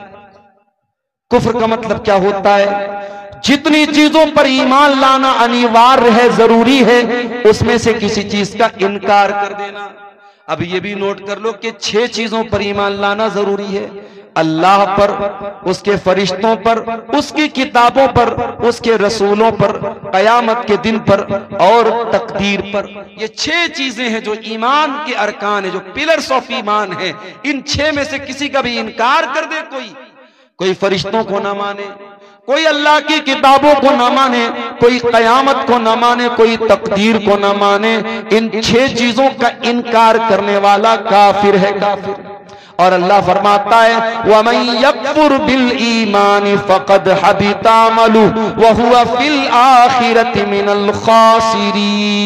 S1: कुफ्र का मतलब क्या होता है? जितनी चीजों पर ईमान लाना अनिवार्य है, जरूरी है, उसमें से किसी चीज का इनकार कर देना। अब ये भी नोट कर लो कि 6 चीजों पर ईमान लाना जरूरी है। अल्लाह पर, उसके फरिश्तों पर, उसकी किताबों पर, उसके रसूलों पर, कयामत के दिन पर और तकदीर पर। ये 6 चीजें हैं जो ईमान के अरकान है, जो पिलर्स ऑफ ईमान है। इन 6 में से किसी का भी इनकार कर दे, कोई फरिश्तों को ना माने, कोई अल्लाह की किताबों को ना माने, कोई कयामत को ना माने, कोई तकदीर को ना माने, इन 6 चीजों का इनकार करने वाला काफिर है, काफिर। और अल्लाह फरमाता है वमन यकफुर बिल ईमान फक़द हबिता अमलुहु व हुवा फिल आखिरति मिनल खासिरीन।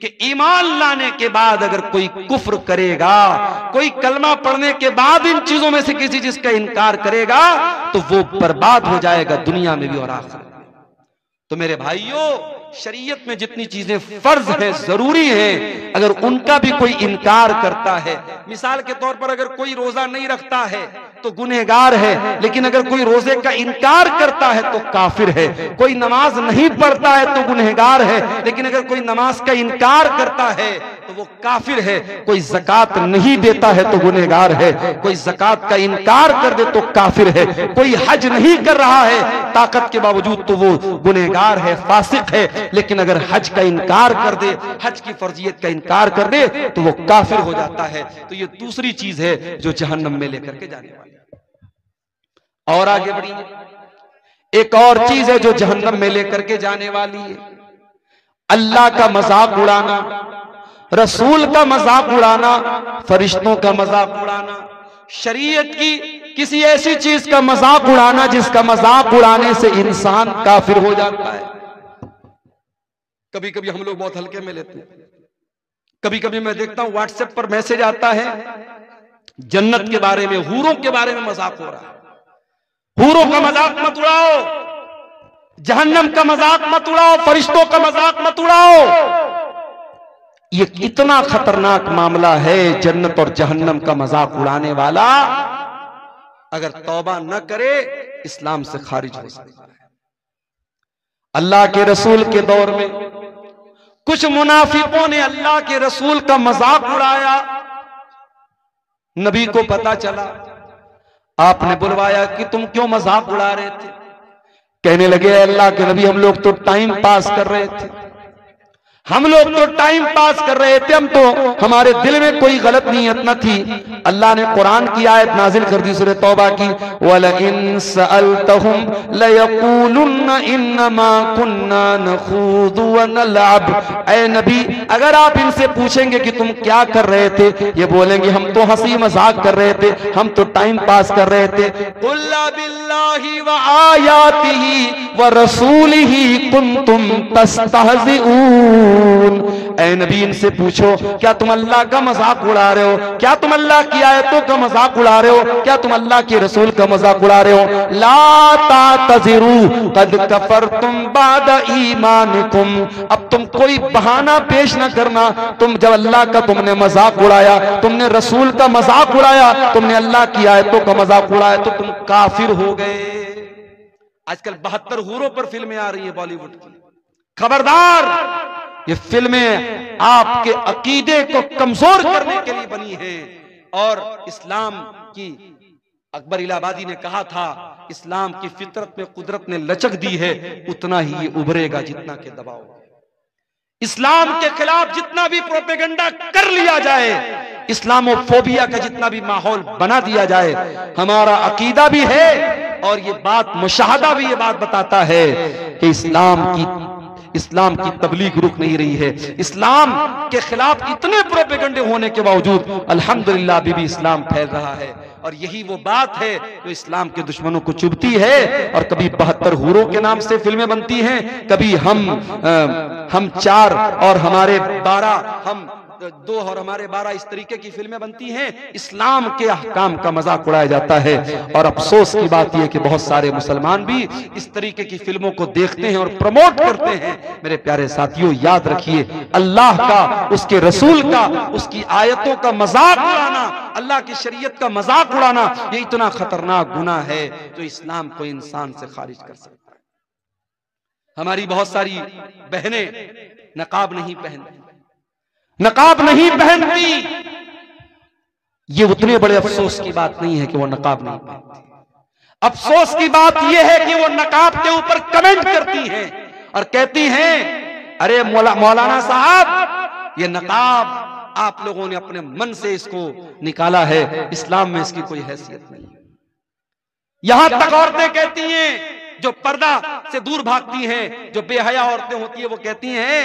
S1: कि ईमान लाने के बाद अगर कोई कुफ्र करेगा, कोई कलमा पढ़ने के बाद इन चीजों में से किसी चीज का इनकार करेगा, तो वो बर्बाद हो जाएगा दुनिया में भी और आखिरत में। तो मेरे भाइयों, शरीयत में जितनी चीजें फर्ज है, जरूरी है, अगर उनका भी कोई इनकार करता है, मिसाल के तौर पर अगर कोई रोजा नहीं रखता है तो गुनहगार है, लेकिन अगर कोई रोजे का इनकार करता है तो काफिर है। कोई नमाज नहीं पढ़ता है तो गुनहगार है, लेकिन अगर कोई नमाज का इनकार करता है तो वो काफिर है। कोई ज़कात नहीं देता है तो गुनहगार है, कोई ज़कात का इनकार कर दे तो काफिर है। कोई हज नहीं कर रहा है ताकत के बावजूद तो वो गुनहगार है, फासिक है, लेकिन अगर हज का इनकार कर दे, हज की फर्जियत का इनकार कर दे तो वो काफिर हो जाता है। तो ये दूसरी चीज है जो जहन्नम में लेकर के जाने वाली है। और आगे बढ़िए, एक और चीज है जो जहन्नम में लेकर के जाने वाली है, अल्लाह का मजाक उड़ाना, रसूल का मजाक उड़ाना, फरिश्तों का मजाक उड़ाना, शरीयत की किसी ऐसी चीज का मजाक उड़ाना जिसका मजाक उड़ाने से इंसान काफिर हो जाता है। कभी कभी हम लोग बहुत हल्के में लेते हैं। कभी कभी मैं देखता हूं व्हाट्सएप पर मैसेज आता है, जन्नत के बारे में, हूरों के बारे में मजाक हो रहा है। हूरों का मजाक मत उड़ाओ, जहन्नम का मजाक मत उड़ाओ, फरिश्तों का मजाक मत उड़ाओ। ये कितना खतरनाक मामला है। जन्नत और जहन्नम का मजाक उड़ाने वाला अगर तौबा न करे इस्लाम से खारिज हो सकता है। अल्लाह के रसूल के दौर में कुछ मुनाफिकों ने अल्लाह के रसूल का मजाक उड़ाया। नबी को पता चला, आपने बुलवाया कि तुम क्यों मजाक उड़ा रहे थे? कहने लगे अल्लाह के नबी, हम लोग तो टाइम पास कर रहे थे, हम लोग तो टाइम पास कर रहे थे, हम तो, हमारे दिल में कोई गलत नीयत न थी। अल्लाह ने कुरान की आयत नाजिल कर दी, सूरह तौबा की, वलइन सअलतहुम लयक़ूलुन्न इन्नमा कुन्ना नख़ूदु व नलअब। ऐ नबी, अगर आप इनसे पूछेंगे कि तुम क्या कर रहे थे, ये बोलेंगे हम तो हंसी मजाक कर रहे थे, हम तो टाइम पास कर रहे थे। कुल बिल्लाहि व आयातिही व रसूलिही कुंतुम तस्तहज़िऊन। ऐ नबी, इनसे पूछो क्या तुम अल्लाह का मजाक उड़ा रहे हो? क्या तुम अल्लाह की आयतों का मजाक उड़ा रहे हो? क्या तुम अल्लाह के रसूल का मजाक उड़ा रहे हो? ला तातज़िरू क़द कफ़रतुम बाद ईमानिकुम। अब तुम कोई बहाना पेश न करना। तुम जब अल्लाह का तुमने मजाक उड़ाया, तुमने रसूल का मजाक उड़ाया, तुमने अल्लाह की आयतों का मजाक उड़ाया तो तुम काफिर हो गए। आजकल 72 हूरों पर फिल्में आ रही है बॉलीवुड की। खबरदार, ये फिल्में आपके अकीदे को कमजोर करने के लिए बनी हैं। और इस्लाम की अकबर इलाहाबादी ने कहा था इस्लाम की फितरत में कुदरत ने लचक दी है, उतना ही ये उभरेगा जितना के दबाव। इस्लाम के खिलाफ जितना भी प्रोपेगेंडा कर लिया जाए, इस्लामोफोबिया का जितना भी माहौल बना दिया जाए, हमारा अकीदा भी है और ये बात मुशाहदा भी ये बात बताता है कि इस्लाम की तबलीग रुक नहीं रही है। इस्लाम के खिलाफ इतने प्रोपेगेंडे होने के बावजूद अल्हम्दुलिल्लाह अभी भी इस्लाम फैल रहा है। और यही वो बात है जो इस्लाम के दुश्मनों को चुभती है। और कभी 72 हूरों के नाम से फिल्में बनती हैं, कभी हम 4 और हमारे 12, हम 2 और हमारे 12, इस तरीके की फिल्में बनती हैं। इस्लाम के अहकाम का मजाक उड़ाया जाता है। और अफसोस की बात यह कि बहुत सारे मुसलमान भी इस तरीके की फिल्मों को देखते हैं और प्रमोट करते हैं। मेरे प्यारे साथियों, याद रखिए, अल्लाह का, उसके रसूल का, उसकी आयतों का मजाक उड़ाना, अल्लाह की शरीयत का मजाक उड़ाना, ये इतना खतरनाक गुनाह है जो इस्लाम को इंसान से खारिज कर सकता है। हमारी बहुत सारी बहनें नकाब नहीं पहनती, नकाब नहीं पहनती। ये उतने बड़े अफसोस की बात नहीं है कि वो नकाब नहीं पहनती। अफसोस की बात यह है कि वो नकाब के ऊपर कमेंट करती हैं और कहती हैं, अरे मौलाना साहब, ये नकाब आप लोगों ने अपने मन से इसको निकाला है, इस्लाम में इसकी कोई हैसियत नहीं है। यहां तक औरतें कहती हैं, जो पर्दा से दूर भागती हैं, जो बेहया औरतें होती है, वो कहती हैं,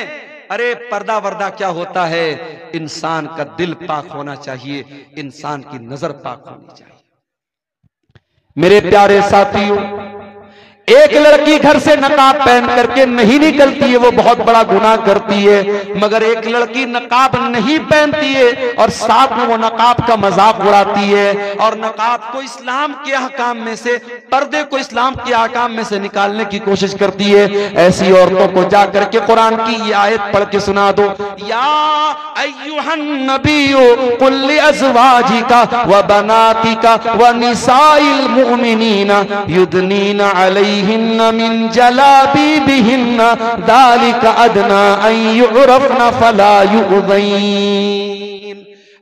S1: अरे पर्दा वर्दा क्या होता है, इंसान का दिल पाक होना चाहिए, इंसान की नजर पाक होनी चाहिए। मेरे प्यारे साथियों, एक लड़की घर से नकाब पहन करके नहीं निकलती है, वो बहुत बड़ा गुनाह करती है। मगर एक लड़की नकाब नहीं पहनती है और साथ में वो नकाब का मजाक उड़ाती है और नकाब को इस्लाम के अहकाम में से, पर्दे को इस्लाम के अहकाम में से निकालने की कोशिश करती है। ऐसी औरतों को जाकर के कुरान की ये आयत पढ़ के सुना दो, या अय्युहन नबिय्यु कुल लिअज़वाजिका व बनातिका व निसाइल मुमिनीना युदनीना अलैहिन्ना मिन जलाबीबिहिन्ना ज़ालिका अदना अन यु'रफ़ना फला यु'ज़ैन।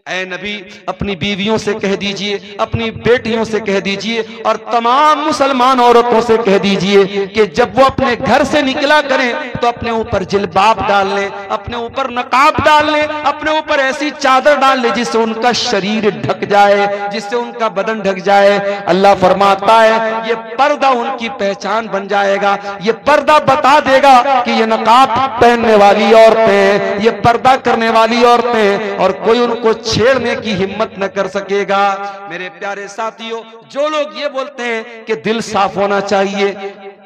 S1: ऐ नबी, अपनी बीवियों से कह दीजिए, अपनी बेटियों से कह दीजिए और तमाम मुसलमान औरतों से कह दीजिए कि जब वो अपने घर से निकला करें तो अपने ऊपर जिल्बाब डाल लें, अपने ऊपर नकाब डाल लें, अपने ऊपर ऐसी चादर डाल लें जिससे उनका शरीर ढक जाए, जिससे उनका बदन ढक जाए। अल्लाह फरमाता है ये पर्दा उनकी पहचान बन जाएगा, ये पर्दा बता देगा कि ये नकाब पहनने वाली औरतें, ये पर्दा करने वाली औरतें, और कोई उनको छेड़ने की हिम्मत न कर सकेगा। मेरे प्यारे साथियों, जो लोग ये बोलते हैं कि दिल साफ होना चाहिए,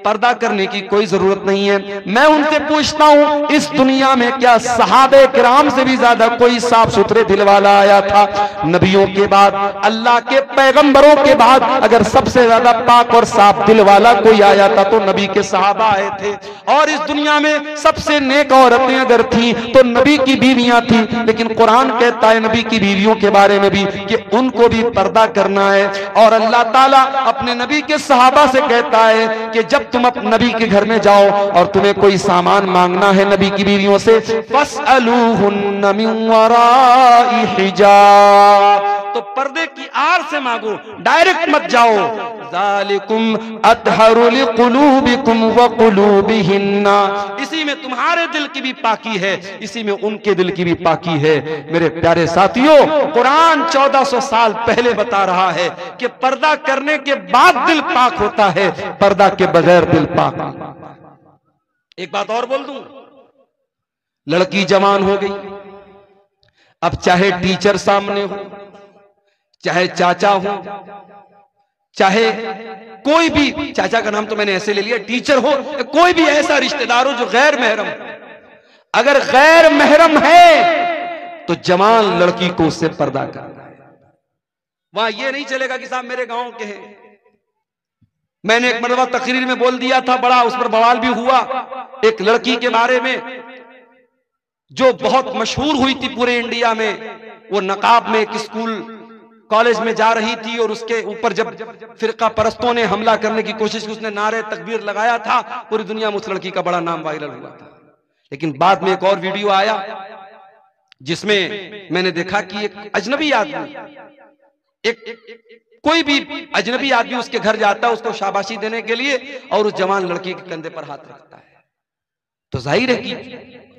S1: पर्दा करने की कोई जरूरत नहीं है, मैं उनसे पूछता हूं, इस दुनिया में क्या सहाबे किराम से भी ज्यादा कोई साफ सुथरे दिल वाला आया था? नबियों के बाद, अल्लाह के पैगंबरों के बाद अगर सबसे ज्यादा पाक और साफ दिल वाला कोई आया था तो नबी के सहाबा आए थे। और इस दुनिया में सबसे नेक औरतें अगर थी तो नबी की बीवियां थी। लेकिन कुरान कहता है नबी की बीवियों के बारे में भी कि उनको भी पर्दा करना है। और अल्लाह ताला अपने नबी के सहाबा से कहता है कि जब तुम अपने नबी के घर में जाओ और तुम्हें कोई सामान मांगना है नबी की बीवियों से, फस्अलूहुन्ना मिन वराई हिजाब, तो पर्दे की आड़ से मांगो, डायरेक्ट मत जाओ। ज़ालिकुम अतहरु लिकुलूबिकुम व कुलूबिहिन्ना, इसी में तुम्हारे दिल की भी पाकी है, इसी में उनके दिल की भी पाकी है। मेरे प्यारे साथियों, कुरान 1400 साल पहले बता रहा है कि पर्दा करने के बाद दिल पाक होता है, पर्दा के बगैर दिल पाक नहीं। एक बात और बोल दूं, लड़की जवान हो गई, अब चाहे टीचर सामने हो, चाहे चाचा हो, चाहे कोई भी, चाचा का नाम तो मैंने ऐसे ले लिया, टीचर हो, कोई भी ऐसा रिश्तेदार हो जो गैर महरम, अगर गैर महरम है तो जवान लड़की को उससे पर्दा करना है। वहां ये नहीं चलेगा कि साहब मेरे गांव के हैं। मैंने एक मरतबा तकरीर में बोल दिया था, बड़ा उस पर बवाल भी हुआ, एक लड़की के बारे में जो बहुत मशहूर हुई थी पूरे इंडिया में। वो नकाब में एक स्कूल कॉलेज में जा रही थी और उसके ऊपर जब फिरका परस्तों ने हमला करने की कोशिश की, उसने नारे तकबीर लगाया था, पूरी दुनिया में उस लड़की का बड़ा नाम वायरल हुआ था। लेकिन बाद में एक और वीडियो आया जिसमें मैंने देखा कि एक अजनबी आदमी, एक कोई भी अजनबी आदमी उसके घर जाता है उसको शाबाशी देने के लिए और उस जवान लड़की के कंधे पर हाथ रखता है, तो जाहिर है कि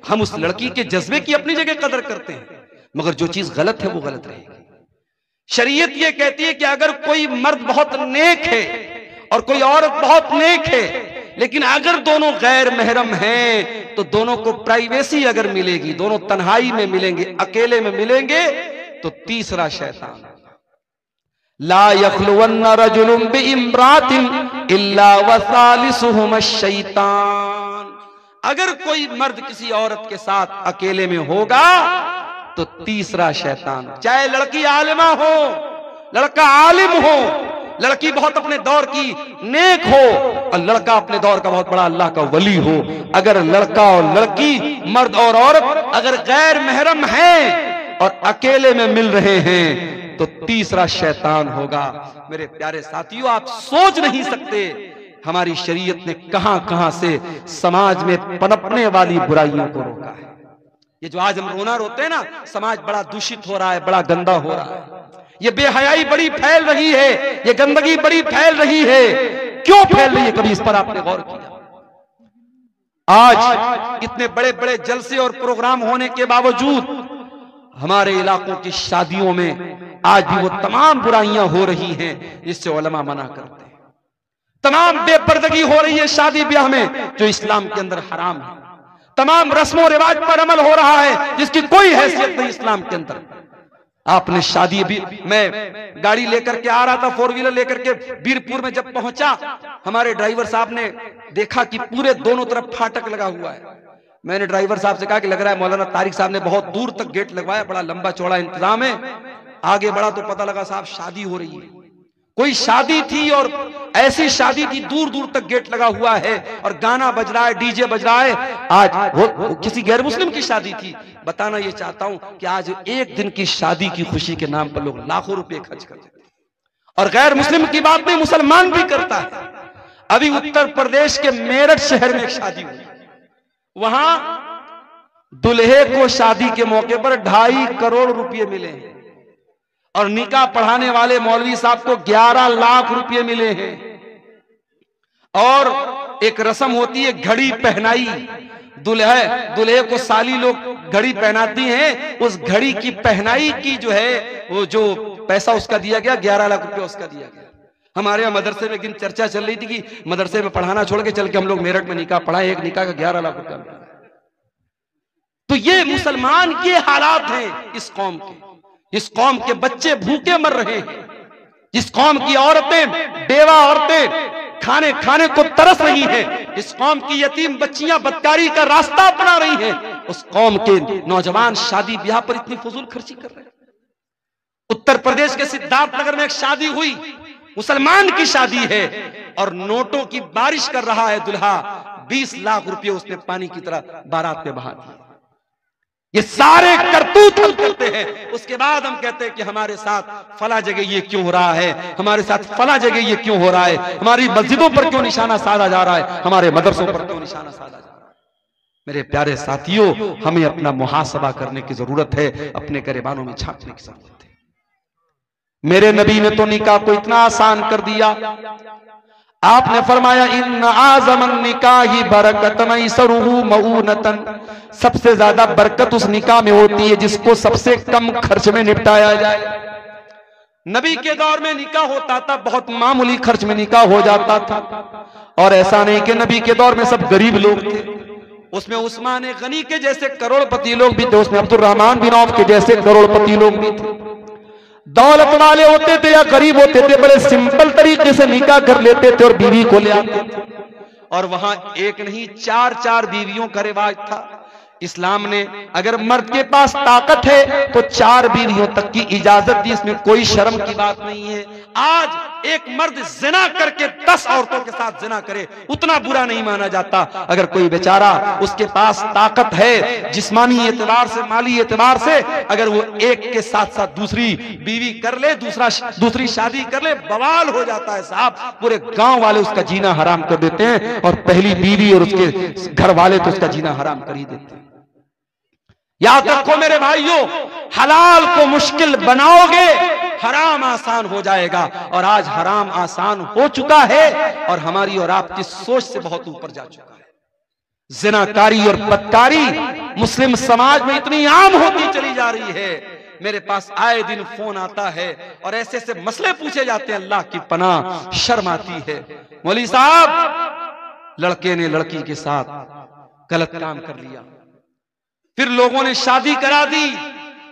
S1: हम उस लड़की के जज्बे की अपनी जगह कदर करते हैं, मगर जो चीज गलत है वो गलत रहेगी। शरीयत ये कहती है कि अगर कोई मर्द बहुत नेक है और कोई औरत बहुत नेक है, लेकिन अगर दोनों गैर महरम हैं तो दोनों को प्राइवेसी अगर मिलेगी, दोनों तन्हाई में मिलेंगे, अकेले में मिलेंगे, तो तीसरा शैतान। ला यखलुवन्ना रजुलुम बिइम्रातिन इल्ला वसालिसुहुम शैतान। अगर कोई मर्द किसी औरत के साथ अकेले में होगा तो तीसरा शैतान। चाहे लड़की आलिमा हो, लड़का आलिम हो, लड़की बहुत अपने दौर की नेक हो और लड़का अपने दौर का बहुत बड़ा अल्लाह का वली हो, अगर लड़का और लड़की, मर्द और औरत अगर गैर महरम हैं और अकेले में मिल रहे हैं तो तीसरा शैतान होगा। मेरे प्यारे साथियों, आप सोच नहीं सकते हमारी शरीयत ने कहां कहां से समाज में पनपने वाली बुराइयों को रोका है। ये जो आज हम रोना रोते हैं ना, समाज बड़ा दूषित हो रहा है, बड़ा गंदा हो रहा है, ये बेहयाई बड़ी फैल रही है, ये गंदगी बड़ी फैल रही है। क्यों फैल रही है, कभी इस पर आपने गौर किया? आज इतने बड़े बड़े जलसे और प्रोग्राम होने के बावजूद हमारे इलाकों की शादियों में आज भी वो तमाम बुराइयां हो रही हैं जिससे उलमा मना करते हैं। तमाम बेपर्दगी हो रही है शादी ब्याह में जो इस्लाम के अंदर हराम है। तमाम रस्मों रिवाज पर अमल हो रहा है जिसकी कोई हैसियत नहीं इस्लाम के अंदर। आपने शादी भी, मैं गाड़ी लेकर के आ रहा था, 4 व्हीलर लेकर के बीरपुर में जब पहुंचा, हमारे ड्राइवर साहब ने देखा कि पूरे दोनों तरफ फाटक लगा हुआ है। मैंने ड्राइवर साहब से कहा कि लग रहा है मौलाना तारिक साहब ने बहुत दूर तक गेट लगवाया, बड़ा लंबा चौड़ा इंतजाम है। आगे बढ़ा तो पता लगा साहब शादी हो रही है, कोई शादी थी और ऐसी शादी थी, दूर दूर तक गेट लगा हुआ है और गाना बज रहा है, डीजे बज रहा है। आज वो किसी गैर मुस्लिम की शादी थी। बताना ये चाहता हूं कि आज एक दिन की शादी की खुशी के नाम पर लोग लाखों रुपए खर्च करते हैं, और गैर मुस्लिम की बात नहीं, मुसलमान भी करता है। अभी उत्तर प्रदेश के मेरठ शहर में एक शादी हुई, वहां दुल्हे को शादी के मौके पर 2.5 करोड़ रुपए मिले हैं और निकाह पढ़ाने वाले मौलवी साहब को 11 लाख रुपए मिले हैं। और एक रस्म होती है घड़ी पहनाई, दुल्हे को साली लोग घड़ी पहनाती हैं, उस घड़ी की पहनाई की जो है वो जो पैसा उसका दिया गया 11 लाख रुपए उसका दिया गया। हमारे यहाँ मदरसे में एक दिन चर्चा चल रही थी कि मदरसे में पढ़ाना छोड़ के चल के हम लोग मेरठ में निकाह पढ़ाए, एक निकाह का 11 लाख रुपया मिला। तो ये मुसलमान के हालात हैं इस कौम के, जिस कौम के बच्चे भूखे मर रहे हैं, जिस कौम की औरतें, बेवा औरतें खाने को तरस रही हैं, जिस कौम की यतीम बच्चियां बदकारी का रास्ता अपना रही हैं, उस कौम के नौजवान शादी ब्याह पर इतनी फजूल खर्ची कर रहे हैं। उत्तर प्रदेश के सिद्धार्थनगर में एक शादी हुई, मुसलमान की शादी है और नोटों की बारिश कर रहा है दुल्हा, 20 लाख रुपए उसने पानी की तरह बारात में बहा दिए। ये सारे करतूत हम करते हैं, उसके बाद हम कहते हैं कि हमारे साथ फला जगह ये क्यों हो रहा है, हमारे साथ फला जगह ये क्यों हो रहा है, हमारी मस्जिदों पर क्यों निशाना साधा जा रहा है, हमारे मदरसों पर क्यों निशाना साधा जा रहा है। मेरे प्यारे साथियों, हमें अपना मुहासबा करने की जरूरत है, अपने गिरबानों में झांकने की जरूरत है। मेरे नबी ने तो निकाह को इतना आसान कर दिया, आपने फरमाया इन आज़मन निकाही बरकतन इसरुहु मऊनतन, सबसे ज्यादा बरकत उस निकाह में होती है जिसको सबसे कम खर्च में निपटाया जाए। नबी के दौर में निकाह होता था, बहुत मामूली खर्च में निकाह हो जाता था, और ऐसा नहीं कि नबी के दौर में सब गरीब लोग थे, उसमें उस्मान गनी के जैसे करोड़पति लोग भी थे, उसमें अब्दुर्रहमान बिन औफ के जैसे करोड़पति लोग भी थे। दौलत वाले होते थे या गरीब होते थे, बड़े सिंपल तरीके से निकाह कर लेते थे और बीवी को ले आते थे, और वहां एक नहीं 4-4 बीवियों का रिवाज था। इस्लाम ने अगर मर्द के पास ताकत है तो 4 बीवियों तक की इजाजत दी, इसमें कोई शर्म की बात नहीं है। आज एक मर्द जिना करके 10 औरतों के साथ जिना करे, उतना बुरा नहीं माना जाता। अगर कोई बेचारा उसके पास ताकत है जिस्मानी एतबार से, माली एतबार से, अगर वो एक के साथ साथ दूसरी बीवी कर ले, दूसरी शादी कर ले, बवाल हो जाता है साहब। पूरे गांव वाले उसका जीना हराम कर देते हैं, और पहली बीवी और उसके घर वाले तो उसका जीना हराम कर ही देते हैं। याद रखो मेरे भाइयों, हलाल को मुश्किल बनाओगे हराम आसान हो जाएगा। और आज हराम आसान हो चुका है और हमारी और आपकी सोच से बहुत ऊपर जा चुका है। जिनाकारी और बदकारी मुस्लिम समाज में इतनी आम होती चली जा रही है। मेरे पास आए दिन फोन आता है और ऐसे ऐसे मसले पूछे जाते हैं, अल्लाह की पनाह, शर्म आती है। मौलवी साहब, लड़के ने लड़की के साथ गलत काम कर लिया, फिर लोगों ने शादी करा दी,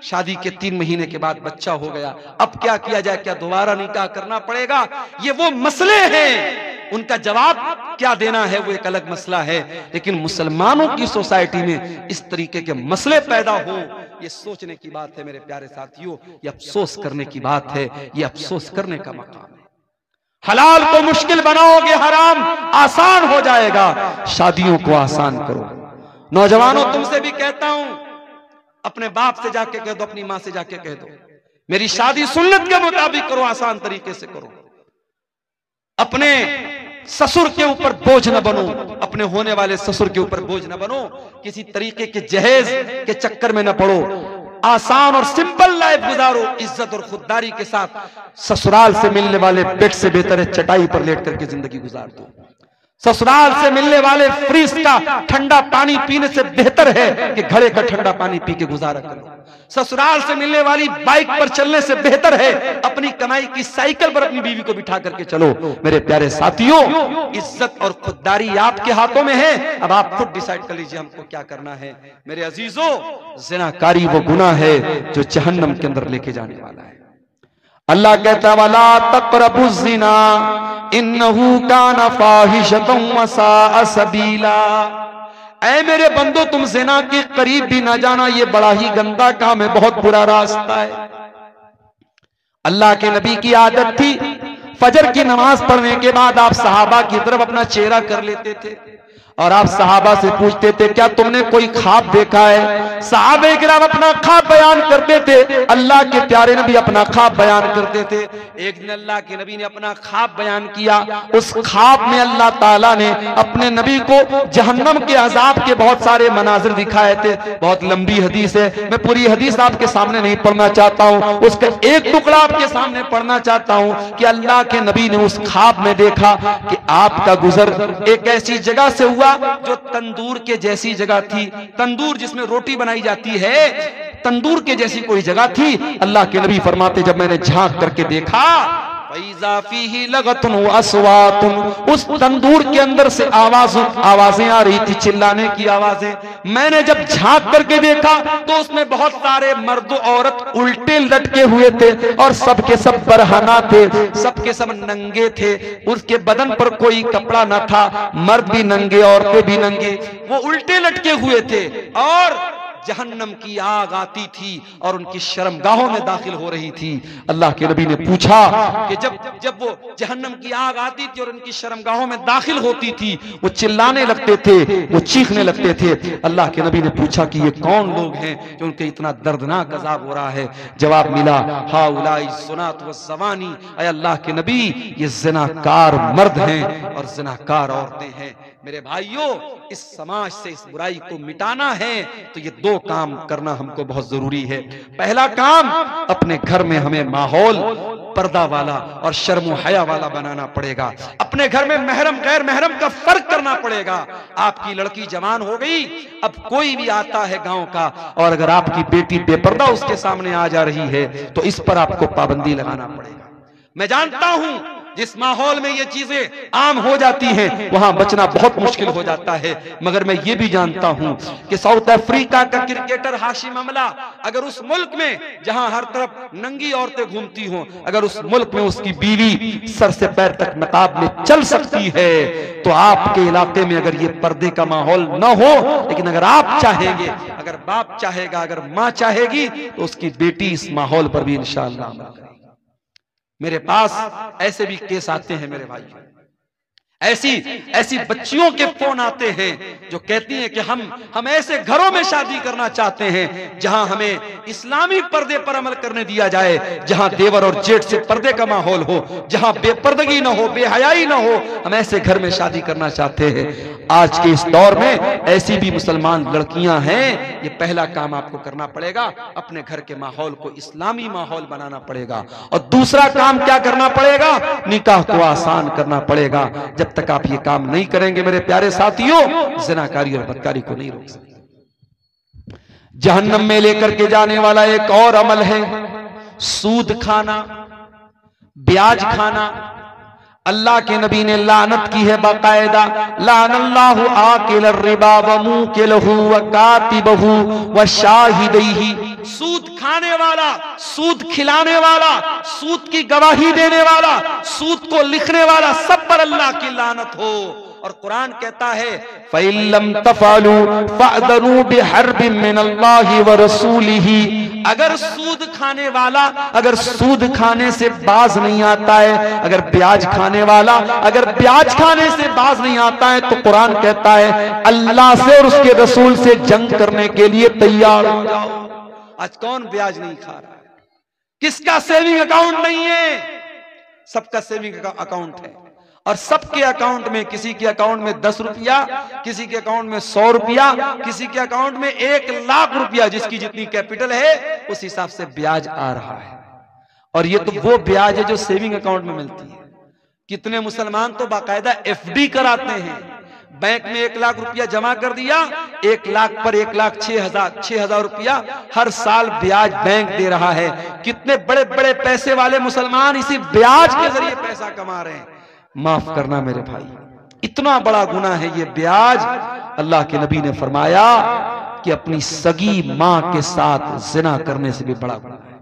S1: शादी के 3 महीने के बाद बच्चा हो गया, अब क्या किया जाए? क्या दोबारा निकाह करना पड़ेगा? ये वो मसले हैं, उनका जवाब क्या देना है वो एक अलग मसला है। लेकिन मुसलमानों की सोसाइटी में इस तरीके के मसले पैदा हो, ये सोचने की बात है मेरे प्यारे साथियों, ये अफसोस करने की बात है, ये अफसोस करने का मकाम है। हलाल को मुश्किल बनाओगे, हराम आसान हो जाएगा। शादियों को आसान करो। नौजवानों, तुमसे भी कहता हूं, अपने बाप से जाके कह दो, अपनी मां से जाके कह दो, मेरी शादी सुन्नत के मुताबिक करो, आसान तरीके से करो। अपने ससुर के ऊपर बोझ न बनो, अपने होने वाले ससुर के ऊपर बोझ न बनो, किसी तरीके के जहेज के चक्कर में न पड़ो। आसान और सिंपल लाइफ गुजारो, इज्जत और खुददारी के साथ। ससुराल से मिलने वाले बेड से बेहतर है चटाई पर लेट करके जिंदगी गुजार दो। ससुराल से मिलने वाले फ्रिज का ठंडा पानी पीने से बेहतर है कि घड़े का ठंडा पानी पी के गुजारा करो। ससुराल से मिलने वाली बाइक पर चलने से बेहतर है अपनी कमाई की साइकिल पर अपनी बीवी को बिठा करके चलो। मेरे प्यारे साथियों, इज्जत और खुददारी आपके हाथों में है, अब आप खुद डिसाइड कर लीजिए हमको क्या करना है। मेरे अजीजों, ज़िनाकारी वो गुनाह है जो जहन्नम के अंदर लेके जाने वाला है। अल्लाह कहता है, वला तक़रबु ज़िना इन्नहु काना फ़ाहिशतन व साअ सबीला। ऐ मेरे बंदो, तुम ज़िना के करीब भी ना जाना, ये बड़ा ही गंदा काम है, बहुत बुरा रास्ता है। अल्लाह के नबी की आदत थी, फजर की नमाज पढ़ने के बाद आप सहाबा की तरफ अपना चेहरा कर लेते थे और आप सहाबा से पूछते थे, क्या तुमने कोई ख्वाब देखा है? सहाबे किराम अपना ख्वाब बयान करते थे, अल्लाह के प्यारे नबी अपना ख्वाब बयान करते थे। एक दिन अल्लाह के नबी ने अपना ख्वाब बयान किया, उस ख्वाब में अल्लाह ताला ने अपने नबी को जहन्नम के अजाब के बहुत सारे मनाजिर दिखाए थे। बहुत लंबी हदीस है, मैं पूरी हदीस आपके सामने नहीं पढ़ना चाहता हूँ, उसका एक टुकड़ा आपके सामने पढ़ना चाहता हूँ कि अल्लाह के नबी ने उस ख्वाब में देखा कि आपका गुजर एक ऐसी जगह से हुआ जो तंदूर के जैसी जगह थी। तंदूर जिसमें रोटी बनाई जाती है, तंदूर के जैसी कोई जगह थी। अल्लाह के नबी फरमाते, जब मैंने झांक करके देखा, उस तंदूर के अंदर से आवाजें आ रही थी, चिल्लाने की आवाजें। मैंने जब झांक करके देखा तो उसमें बहुत सारे मर्द औरत उल्टे लटके हुए थे और सबके सब बरहना थे, सबके सब नंगे थे, उसके बदन पर कोई कपड़ा न था, मर्द भी नंगे औरतें भी नंगे, वो उल्टे लटके हुए थे और जहन्नम की आग आती थी और उनकी शर्मगाहों में दाखिल हो रही थी। अल्लाह के नबी ने पूछा कि जब वो जहन्नम की आग आती थी और उनकी शर्मगाहों में दाखिल होती थी, वो चिल्लाने लगते थे, वो चीखने लगते थे। अल्लाह के नबी ने पूछा कि ये कौन लोग हैं जो उनके इतना दर्दनाक अजाब हो रहा है? जवाब मिला, हाउलाई ज़ुनात व ज़वानी। ऐ अल्लाह के नबी, ये ज़िनाकार मर्द हैं और ज़िनाकार औरतें हैं। मेरे भाइयों, इस समाज से इस बुराई को मिटाना है तो ये 2 काम करना हमको बहुत जरूरी है। पहला काम, अपने घर में हमें माहौल पर्दा वाला और शर्म हया वाला बनाना पड़ेगा। अपने घर में महरम गैर महरम का फर्क करना पड़ेगा। आपकी लड़की जवान हो गई, अब कोई भी आता है गांव का और अगर आपकी बेटी बेपर्दा उसके सामने आ जा रही है तो इस पर आपको पाबंदी लगाना पड़ेगा। मैं जानता हूं जिस माहौल में ये चीजें आम हो जाती हैं वहां बचना बहुत मुश्किल हो जाता है, मगर मैं ये भी जानता हूं कि साउथ अफ्रीका का क्रिकेटर हाशिम अमला अगर उस मुल्क में जहां हर तरफ नंगी औरतें घूमती हों, अगर उस मुल्क में उसकी बीवी सर से पैर तक नकाब में चल सकती है, तो आपके इलाके में अगर ये पर्दे का माहौल न हो, लेकिन अगर आप चाहेंगे, अगर बाप चाहेगा, अगर माँ चाहेगी, तो उसकी बेटी इस माहौल पर भी इंशाअल्लाह अमल करेगी। मेरे पास ऐसे भी केस आते हैं मेरे भाई, ऐसी बच्चियों के फोन आते हैं जो कहती हैं कि हम ऐसे घरों में शादी करना चाहते हैं जहां हमें इस्लामी पर्दे पर अमल करने दिया जाए, जहां देवर और जेठ से पर्दे का माहौल हो, जहां बेपर्दगी न हो, बेहयाई न हो, हम ऐसे घर में शादी करना चाहते हैं। आज के इस दौर में ऐसी भी मुसलमान लड़कियां हैं, ये पहला काम आपको करना पड़ेगा, अपने घर के माहौल को इस्लामी माहौल बनाना पड़ेगा। और दूसरा काम क्या करना पड़ेगा? निकाह को आसान करना पड़ेगा। जब तक आप ये काम नहीं करेंगे मेरे प्यारे साथियों, ज़िनाकारी और बदकारी को नहीं रोक सकते। जहन्नम में लेकर के जाने वाला एक और अमल है सूद खाना, ब्याज खाना। अल्लाह के नबी ने लानत की है बाकायदा, लानल्लाहु आकिल रिबा व मुकिलहु व कातिबहु व शाहिदैहि। सूद खाने वाला, सूद खिलाने वाला, सूद की गवाही देने वाला, सूद को लिखने वाला, सब पर अल्लाह की लानत हो। और कुरान कहता है फ़इल्लम तफ़अलू फ़अज़नू बिहर्बिन मिनल्लाहि व रसूलिही। अगर सूद खाने वाला, अगर सूद खाने से बाज नहीं आता है, अगर ब्याज खाने वाला अगर ब्याज खाने से बाज नहीं आता है, तो कुरान कहता है अल्लाह से और उसके रसूल से जंग करने के लिए तैयार हो जाओ। आज कौन ब्याज नहीं खा रहा है? किसका सेविंग अकाउंट नहीं है? सबका सेविंग अकाउंट है। और सबके अकाउंट में, किसी के अकाउंट में 10 रुपया, किसी के अकाउंट में 100 रुपया, किसी के अकाउंट में 1 लाख रुपया, जिसकी जितनी कैपिटल है उस हिसाब से ब्याज आ रहा है। और ये तो वो ब्याज है जो सेविंग अकाउंट में मिलती है। कितने मुसलमान तो बाकायदा FD कराते हैं, बैंक में 1 लाख रुपया जमा कर दिया, 1 लाख पर 1,06,000 रुपया हर साल ब्याज बैंक दे रहा है। कितने बड़े बड़े पैसे वाले मुसलमान इसी ब्याज के जरिए पैसा कमा रहे हैं। माफ करना मेरे भाई, इतना बड़ा गुनाह है ये ब्याज। अल्लाह के नबी ने फरमाया कि अपनी सगी मां के साथ जिना करने से भी बड़ा गुनाह है।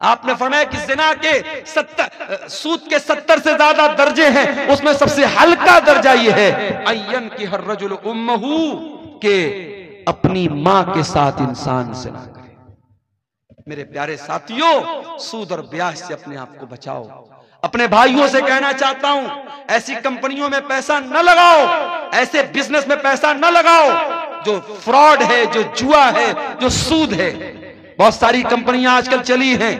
S1: आपने फरमाया कि जिना के 70 सूद के 70 से ज्यादा दर्जे हैं, उसमें सबसे हल्का दर्जा ये है अय्यन की हर रजुल उम्महू, के अपनी मां के साथ इंसान जिना करे। मेरे प्यारे साथियों, सूद और ब्याज से अपने आप को बचाओ। अपने भाइयों से कहना चाहता हूं, ऐसी कंपनियों में पैसा न लगाओ, ऐसे बिजनेस में पैसा न लगाओ जो फ्रॉड है, जो जुआ है, जो सूद है। बहुत सारी कंपनियां आजकल चली हैं,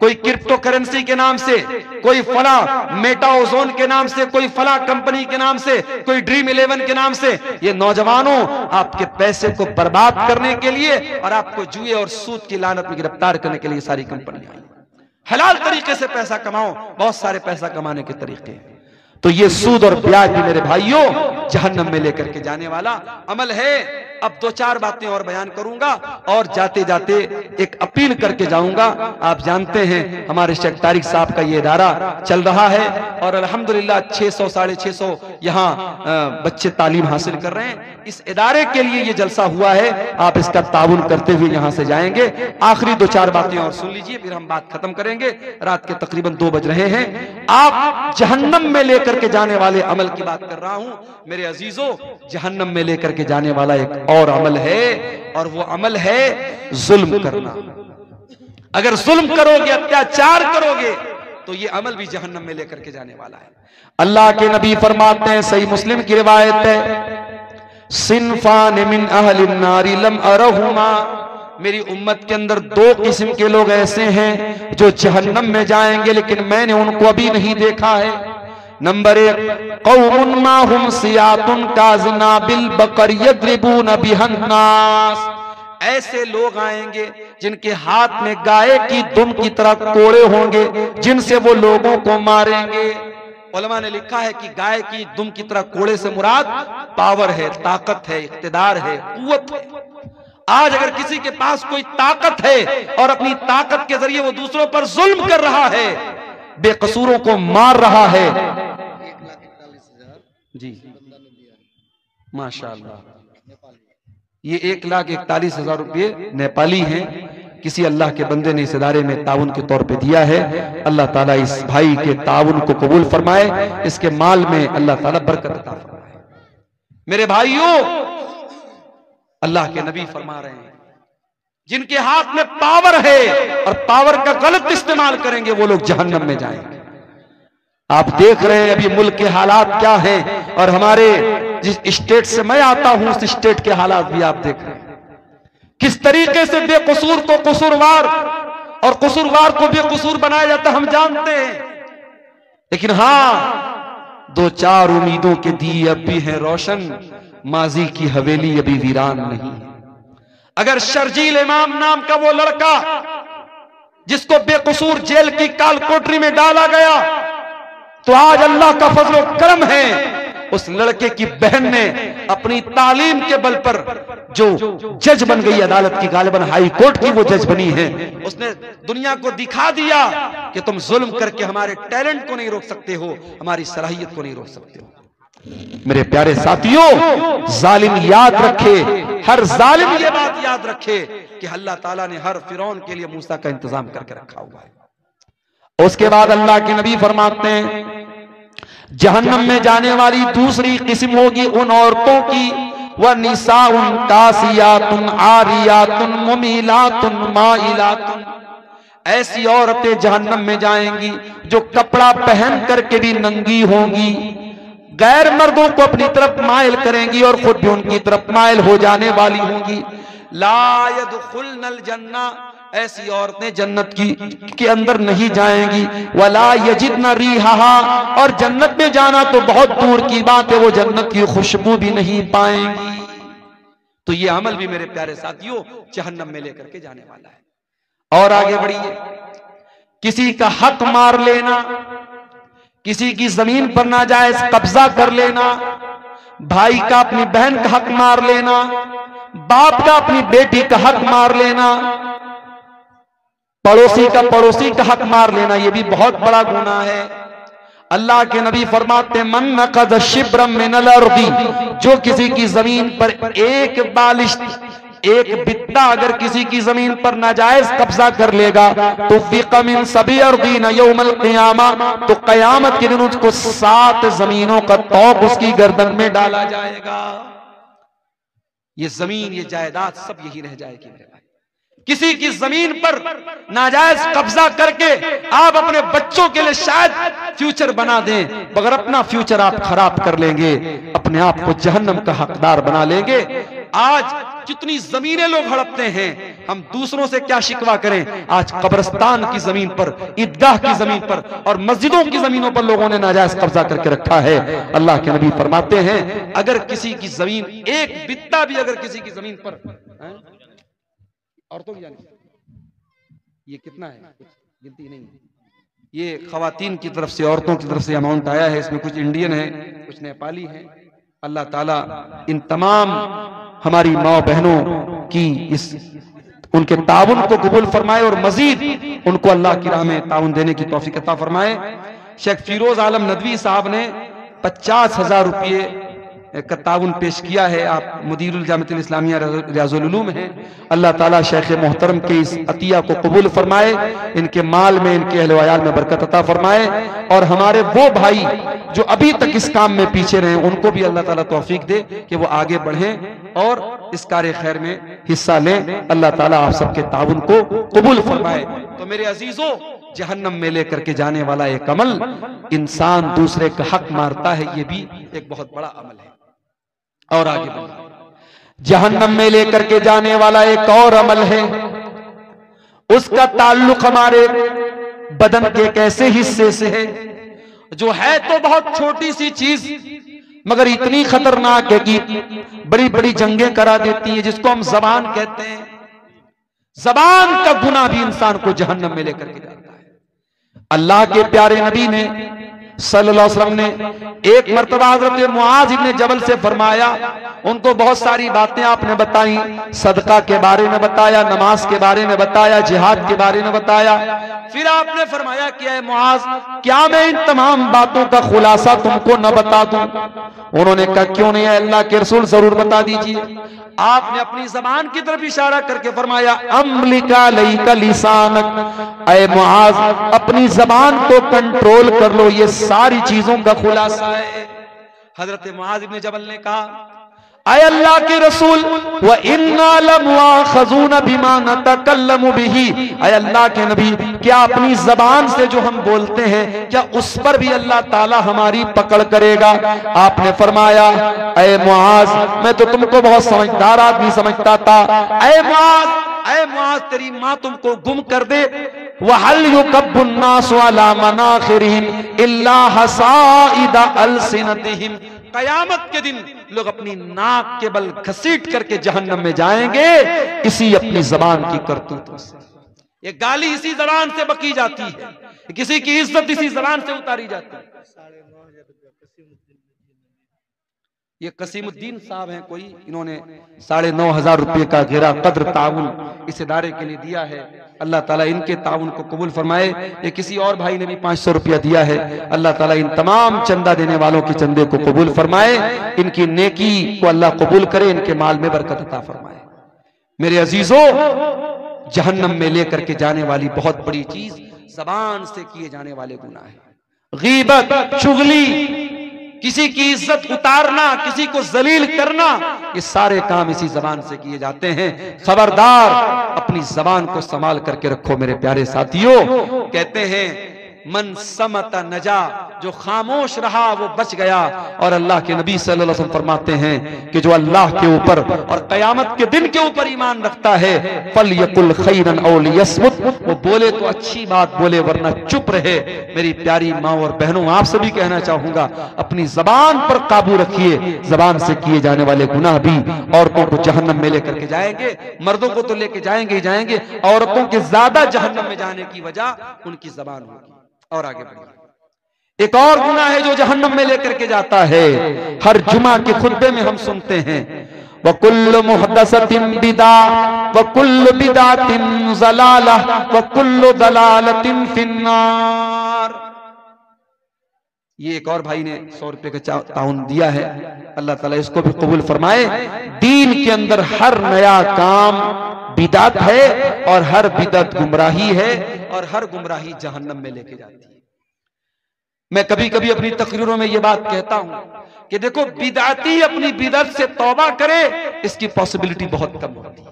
S1: कोई क्रिप्टो करेंसी के नाम से, कोई फला मेटा ओजोन के नाम से, कोई फला कंपनी के नाम से, कोई ड्रीम 11 के नाम से। ये नौजवानों आपके पैसे को बर्बाद करने के लिए और आपको जुए और सूद की लानत में गिरफ्तार करने के लिए सारी कंपनियां। हलाल तरीके से पैसा कमाओ, बहुत सारे पैसा कमाने के तरीके हैं। तो ये सूद और ब्याज भी मेरे भाइयों जहन्नम में लेकर के जाने वाला अमल है। अब 2-4 बातें और बयान करूंगा और जाते जाते एक अपील करके जाऊंगा। आप जानते हैं हमारे शेख तारिक साहब का ये इदारा चल रहा है और अल्हम्दुलिल्लाह 600-650 यहाँ बच्चे तालीम हासिल कर रहे हैं। इस इदारे के लिए ये जलसा हुआ है, आप इसका ताउन करते हुए यहाँ से जाएंगे। आखिरी 2-4 बातें और सुन लीजिए, फिर हम बात खत्म करेंगे। रात के तकरीबन 2 बज रहे हैं। आप जहन्नम में लेकर के जाने वाले अमल की बात कर रहा हूं मेरे अजीजों। जहन्नम में लेकर के जाने वाला एक और अमल है, और वो अमल है जुल्म करना। अगर जुल्म करोगे, अत्याचार करोगे, तो ये अमल भी जहन्नम में लेकर के जाने वाला है। अल्लाह के नबी फरमाते हैं, सही मुस्लिम की रिवायत है, सिनफान मिन अहलिन नारी लम अरहुमा। मेरी उम्मत के अंदर 2 किस्म के लोग ऐसे हैं जो जहन्नम में जाएंगे, लेकिन मैंने उनको अभी नहीं देखा है। नंबर 1, कौमुन माहुम सियातुन काज़नाबिल बकर यद्रिबून बिहन्नास। ऐसे लोग आएंगे जिनके हाथ में गाय की दुम की तरह कोड़े होंगे, जिनसे वो लोगों को मारेंगे। उलमा ने लिखा है कि गाय की दुम की तरह कोड़े से मुराद पावर है, ताकत है, इख्तिदार है, कुव्वत है। आज अगर किसी के पास कोई ताकत है और अपनी ताकत के जरिए वो दूसरों पर जुल्म कर रहा है, बेकसूरों को मार रहा है, 1,41,000 जी माशाअल्लाह, ये 1,41,000 रुपये नेपाली हैं। किसी अल्लाह के बंदे ने इस इदारे में ताउन के तौर पे दिया है। अल्लाह ताला इस भाई के ताउन को कबूल फरमाए, इसके माल में अल्लाह ताला बरकत अता फरमाए। मेरे भाइयों, अल्लाह के नबी फरमा रहे हैं, जिनके हाथ में पावर है और पावर का गलत इस्तेमाल करेंगे वो लोग जहन्नम में जाएंगे। आप देख रहे हैं अभी मुल्क के हालात क्या हैं, और हमारे जिस स्टेट से मैं आता हूं उस स्टेट के हालात भी आप देख रहे हैं। किस तरीके से बेकसूर को कसूरवार और कसूरवार को बेकसूर बनाया जाता हम जानते हैं। लेकिन हां, दो चार उम्मीदों के दिए अब भी हैं रोशन, माजी की हवेली अभी वीरान नहीं। अगर शर्जील इमाम नाम का वो लड़का जिसको बेकसूर जेल की काल कोठरी में डाला गया, तो आज अल्लाह का फजल और करम है, उस लड़के की बहन ने अपनी तालीम के बल पर जो जज बन गई, अदालत की गालिबन हाई कोर्ट की वो जज बनी है, उसने दुनिया को दिखा दिया कि तुम जुल्म करके हमारे टैलेंट को नहीं रोक सकते हो, हमारी सलाहियत को नहीं रोक सकते हो। मेरे प्यारे साथियों, जालिम याद रखे, हर जालिम ये बात याद रखे कि अल्लाह ताला ने हर फिरौन के लिए मूसा का इंतजाम करके रखा हुआ है। उसके बाद अल्लाह के नबी फरमाते हैं, जहन्नम में जाने वाली दूसरी किस्म होगी उन औरतों की, वह निसाउन कासियातुन आरियातुन मुमीलातुन माइलातुन, ऐसी औरतें जहन्नम में जाएंगी जो कपड़ा पहन करके भी नंगी होंगी, गैर मर्दों को अपनी तरफ माइल करेंगी और खुद भी उनकी तरफ माइल हो जाने वाली होंगी। ला यदखुलनल जन्ना, ऐसी औरतें जन्नत के अंदर नहीं जाएंगी। वला यजिदन रिहा, और जन्नत में जाना तो बहुत दूर की बात है, वो जन्नत की खुशबू भी नहीं पाएंगी। तो ये अमल भी मेरे प्यारे साथियों जहन्नम में लेकर के जाने वाला है। और आगे बढ़िए, किसी का हक मार लेना, किसी की जमीन पर नाजायज कब्जा कर लेना, भाई का अपनी बहन का हक मार लेना, बाप का अपनी बेटी का हक मार लेना, पड़ोसी का पड़ोसी का हक मार लेना, यह भी बहुत बड़ा गुनाह है। अल्लाह के नबी फरमाते, मन नक़द शिब्रम मिनल अर्दी, जो किसी की जमीन पर एक बालिश, एक बित्ता अगर किसी की जमीन पर नाजायज कब्जा कर लेगा तो फिक़ मिन सभी अर्दीन यौमल क़ियामा, तो कयामत के दिन उसको 7 जमीनों का तौक उसकी गर्दन में डाला जाएगा। ये जमीन, ये जायदाद सब यही रह जाएगी मेरे भाई। किसी की जमीन पर नाजायज कब्जा करके आप अपने बच्चों के लिए शायद फ्यूचर बना दें, मगर अपना फ्यूचर आप खराब कर लेंगे, अपने आप को जहन्नम का हकदार बना लेंगे। आज कितनी जमीनें लोग हड़पते हैं, हम दूसरों से क्या शिकवा करें। आज कब्रिस्तान की जमीन पर, ईदगाह की जमीन पर और मस्जिदों की जमीनों पर लोगों ने नाजायज कब्जा करके रखा है। अल्लाह के नबी फरमाते हैं, अगर किसी की जमीन, एक बित्ता भी अगर किसी की जमीन पर, औरतों की जाने ये कितना है, कुछ गिनती नहीं, ये खवातीन की तरफ से, औरतों की तरफ से अमाउंट आया है। इसमें कुछ इंडियन है, कुछ नेपाली है। अल्लाह ताला इन तमाम हमारी माँ बहनों की इस उनके ताउन को कबूल फरमाए और मजीद उनको अल्लाह की राह में ताउन देने की तौफीक अता फरमाए। शेख फिरोज आलम नदवी साहब ने 50,000 रुपये का ताउन पेश किया है। आप मुदीरुल जामिअतुल इस्लामिया रियाजुल उलूम हैं। अल्लाह ताला शेख मोहतरम के इस अतिया को कबूल फरमाए, इनके माल में, इनके अहल वयाल में बरकत अता फरमाए, और हमारे वो भाई जो अभी तक इस काम में पीछे रहे उनको भी अल्लाह ताला तौफीक दे कि वो आगे बढ़ें और इस कार्य खैर में हिस्सा लें। अल्लाह ताला आप सबके ताउन को कबूल फरमाए। तो मेरे अजीजों, जहन्नम में लेकर के जाने वाला एक अमल, इंसान दूसरे का हक मारता है, ये भी एक बहुत बड़ा अमल है। और आगे जहन्नम में लेकर के जाने वाला एक और अमल है, उसका ताल्लुक हमारे बदन के एक ऐसे हिस्से से है जो है तो बहुत छोटी सी चीज मगर इतनी खतरनाक है कि बड़ी बड़ी जंगें करा देती है, जिसको हम जबान कहते हैं। जबान का गुनाह भी इंसान को जहन्नम में लेकर के जाता है। अल्लाह के प्यारे नबी ने सल्लल्लाहु अलैहि वसल्लम ने एक मर्तबा हज़रत मुआज़ इब्न जबल से फरमाया, उनको बहुत सारी बातें आपने बताई, सदका के बारे में बताया, नमाज के बारे में बताया, जिहाद के बारे में बताया। फिर आपने फरमाया कि ऐ मुआज़, क्या मैं इन तमाम बातों का खुलासा तुमको न बता दूं? उन्होंने कहा, क्यों नहीं है अल्लाह के रसूल, जरूर बता दीजिए। आपने अपनी जबान की तरफ इशारा करके फरमाया, अम्लिका लैका लिसानक, ऐ मुआज़ अपनी जबान को कंट्रोल कर लो, ये सारी चीजों का खुलासा है। हजरत मुआज़ इब्न जबल ने कहा, ऐ अल्लाह के रसूल, व इन्ना लमुआखज़ून बिमा नतकल्लमु बिही, ऐ अल्लाह के नबी, क्या अपनी जबान से जो हम बोलते हैं क्या उस पर भी अल्लाह ताला हमारी पकड़ करेगा? आपने फरमाया, ऐ मुआज़, मैं तो तुमको बहुत समझदार आदमी समझता था। ऐ मुआज़, तेरी माँ तुमको गुम कर दे वहल युकब्बुन्नासु अला मनाखिरिहिम इल्ला हसाइद अलसिनतिहिम, कयामत के दिन लोग अपनी नाक के बल घसीट करके जहन्नम में जाएंगे इसी अपनी जबान की करतूतों से। ये गाली इसी जबान से बकी जाती है, किसी की इज्जत इसी जबान से उतारी जाती है। ये कसीमुद्दीन साहब हैं कोई, इन्होंने 9,500 रुपये का घेरा कद्र ताउन इस इदारे के लिए दिया है। अल्लाह ताला इनके ताउन को कबूल फरमाए। ये किसी और भाई ने भी 500 रुपया दिया है। अल्लाह ताला इन तमाम चंदा देने वालों के चंदे को कबूल फरमाए, इनकी नेकी को अल्लाह कबूल करे, इनके माल में बरकत अता फरमाए। मेरे अजीजों, जहन्नम में लेकर के जाने वाली बहुत बड़ी चीज जबान से किए जाने वाले गुनाह है। गीबत, चुगली, किसी की इज्जत उतारना, किसी को जलील करना, ये सारे काम इसी जबान से किए जाते हैं। खबरदार, अपनी जबान को संभाल करके रखो मेरे प्यारे साथियों। कहते हैं मन समत नजा, जो खामोश रहा वो बच गया। और अल्लाह के नबी सल्लल्लाहु अलैहि वसल्लम फरमाते हैं कि जो अल्लाह के ऊपर और कयामत के दिन के ऊपर ईमान रखता है, फल यकुल खैरन औ लियस्मुत, वो बोले तो अच्छी बात बोले वरना चुप रहे। मेरी प्यारी माँ और बहनों, आप सभी कहना चाहूंगा, अपनी जबान पर काबू रखिए। जबान से किए जाने वाले गुनाह भी औरतों को जहन्नम में लेकर के जाएंगे। मर्दों को तो लेके जाएंगे ही जाएंगे, औरतों के ज्यादा जहन्नम में जाने की वजह उनकी जबान होगी। और आगे बढ़िए, एक और गुनाह है जो जहन्नम में लेकर के जाता है। हर जुमा के खुतबे में हम सुनते हैं, वकुल्लु मुहद्दसतिन बिदा वकुल्लु बिदातिन ज़लाला वकुल्लु ज़लालतिन फिन्नार। ये एक और भाई ने 100 रुपए का ताउन दिया है, अल्लाह ताला इसको भी कबूल फरमाए। दीन के अंदर हर नया काम बिदात है और हर बिदात गुमराही है और हर गुमराही जहन्नम में लेके जाती है। मैं कभी कभी अपनी तकरीरों में ये बात कहता हूं कि देखो, बिदाती अपनी बिदत से तौबा करे, इसकी पॉसिबिलिटी बहुत कम होती है।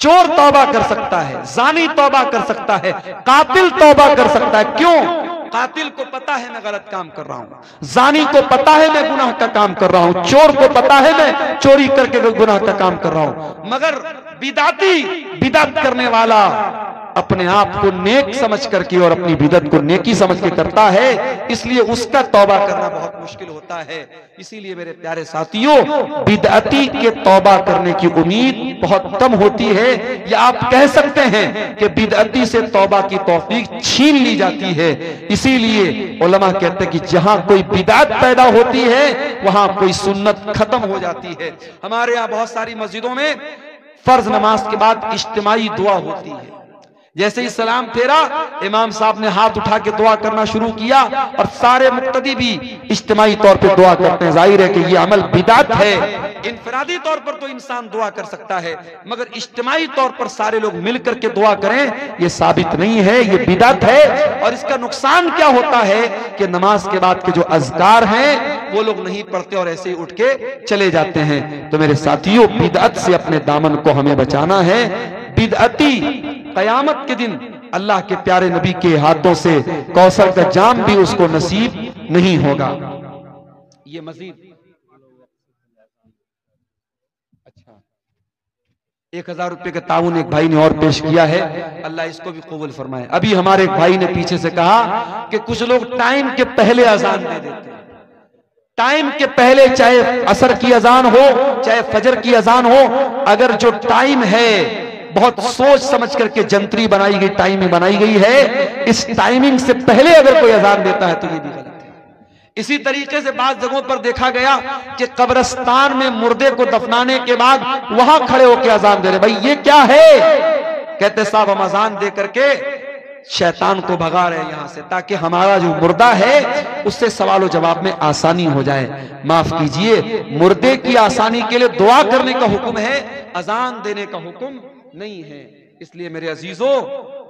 S1: चोर तौबा कर सकता है, जानी तौबा कर सकता है, कातिल तौबा कर सकता है। क्यों? कातिल को पता है मैं गलत काम कर रहा हूं, जानी को पता है मैं गुनाह का काम कर रहा हूं, चोर को पता है मैं चोरी करके गुनाह का काम कर रहा हूं। मगर बिदाती, बिदत करने वाला अपने आप को नेक समझ करके और अपनी बिदत को नेकी समझ के करता है, इसलिए उसका तौबा करना बहुत मुश्किल होता है। इसीलिए मेरे प्यारे साथियों, बिदअती के तौबा करने की उम्मीद बहुत कम होती है, या आप कह सकते हैं कि बिदअती से तौबा की तौफीक छीन ली जाती है। इसीलिए उलमा कहते हैं कि जहां कोई बिदअत पैदा होती है वहां कोई सुन्नत खत्म हो जाती है। हमारे यहाँ बहुत सारी मस्जिदों में फर्ज नमाज के बाद इज्तिमाई दुआ होती है। जैसे ही सलाम फेरा, इमाम साहब ने हाथ उठा के दुआ करना शुरू किया और सारे मुक्तदी भी इज्तिमाई तौर पे दुआ करते हैं। जाहिर है कि ये अमल बिदात है। इनफरादी तौर पर तो इंसान दुआ कर सकता है, मगर इज्तिमाई तौर पर सारे लोग मिलकर के दुआ करें, ये साबित नहीं है, ये बिदात है। और इसका नुकसान क्या होता है कि नमाज के बाद के जो अज़कार हैं वो लोग नहीं पढ़ते और ऐसे ही उठ के चले जाते हैं। तो मेरे साथियों, बिदअत से अपने दामन को हमें बचाना है। बिदअती कयामत के दिन अल्लाह के प्यारे नबी के हाथों से कौसर का जाम भी उसको नसीब नहीं होगा। ये मजीद 1000 रुपए का ताउन एक भाई ने और पेश किया है, अल्लाह इसको भी कबूल फरमाए। अभी हमारे एक भाई ने पीछे से कहा कि कुछ लोग टाइम के पहले अजान दे देते हैं। टाइम के पहले, चाहे असर की अजान हो चाहे फजर की अजान हो, अगर जो टाइम है बहुत सोच समझ करके जंतरी बनाई गई, टाइमिंग बनाई गई है, इस टाइमिंग से पहले अगर कोई अजान देता है तो ये भी गलत है। इसी तरीके से बात जगहों पर देखा गया कि कब्रिस्तान में मुर्दे को दफनाने के बाद वहां खड़े होकर अजान दे रहे। भाई ये क्या है? कहते साहब हम अजान दे करके शैतान को भगा रहे हैं यहां से, ताकि हमारा जो मुर्दा है उससे सवाल जवाब में आसानी हो जाए। माफ कीजिए, मुर्दे की आसानी के लिए दुआ करने का हुक्म है, अजान देने का हुक्म नहीं है। इसलिए मेरे अजीजों,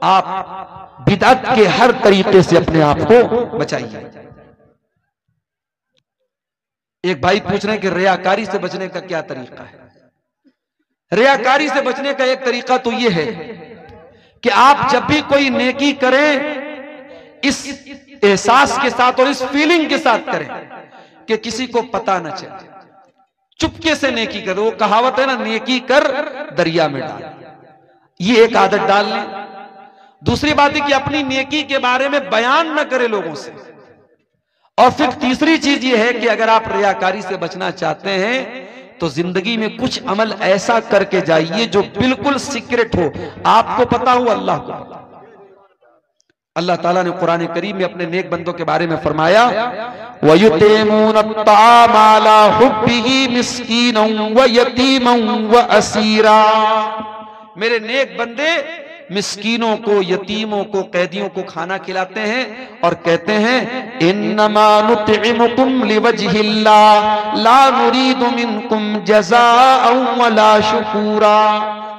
S1: आप बिदअत के हर तरीके से अपने आप को बचाइए। एक भाई पूछ रहे हैं कि रियाकारी से बचने का क्या तरीका है? रियाकारी से बचने का एक तरीका तो यह है कि आप जब भी कोई नेकी करें, इस एहसास के साथ और इस फीलिंग के साथ करें कि किसी को पता न चले, चुपके से नेकी करो। वो कहावत है ना, नेकी कर दरिया में डाल, ये एक आदत डाल लें। दूसरी बात है कि अपनी नेकी के बारे में बयान न करे लोगों से। और फिर तीसरी चीज ये है कि अगर आप रियाकारी से बचना चाहते हैं तो जिंदगी में कुछ अमल ऐसा करके जाइए जो बिल्कुल सीक्रेट हो, आपको पता हो, अल्लाह को पता। अल्लाह ताला ने कुरान करीम में अपने नेक बंदों के बारे में फरमाया, वयुतीमून अत्ताम अला हुब्बिही मिस्कीनन व यतीमन व असीरा। मेरे नेक बंदे मिस्कीनों को, यतीमों को, कैदियों को खाना खिलाते हैं और कहते हैं इन्नमा नुतइमुकुम लिवजहिल्लाह ला नुरीदु मिनकुम जज़ाअन वला शुकूरा,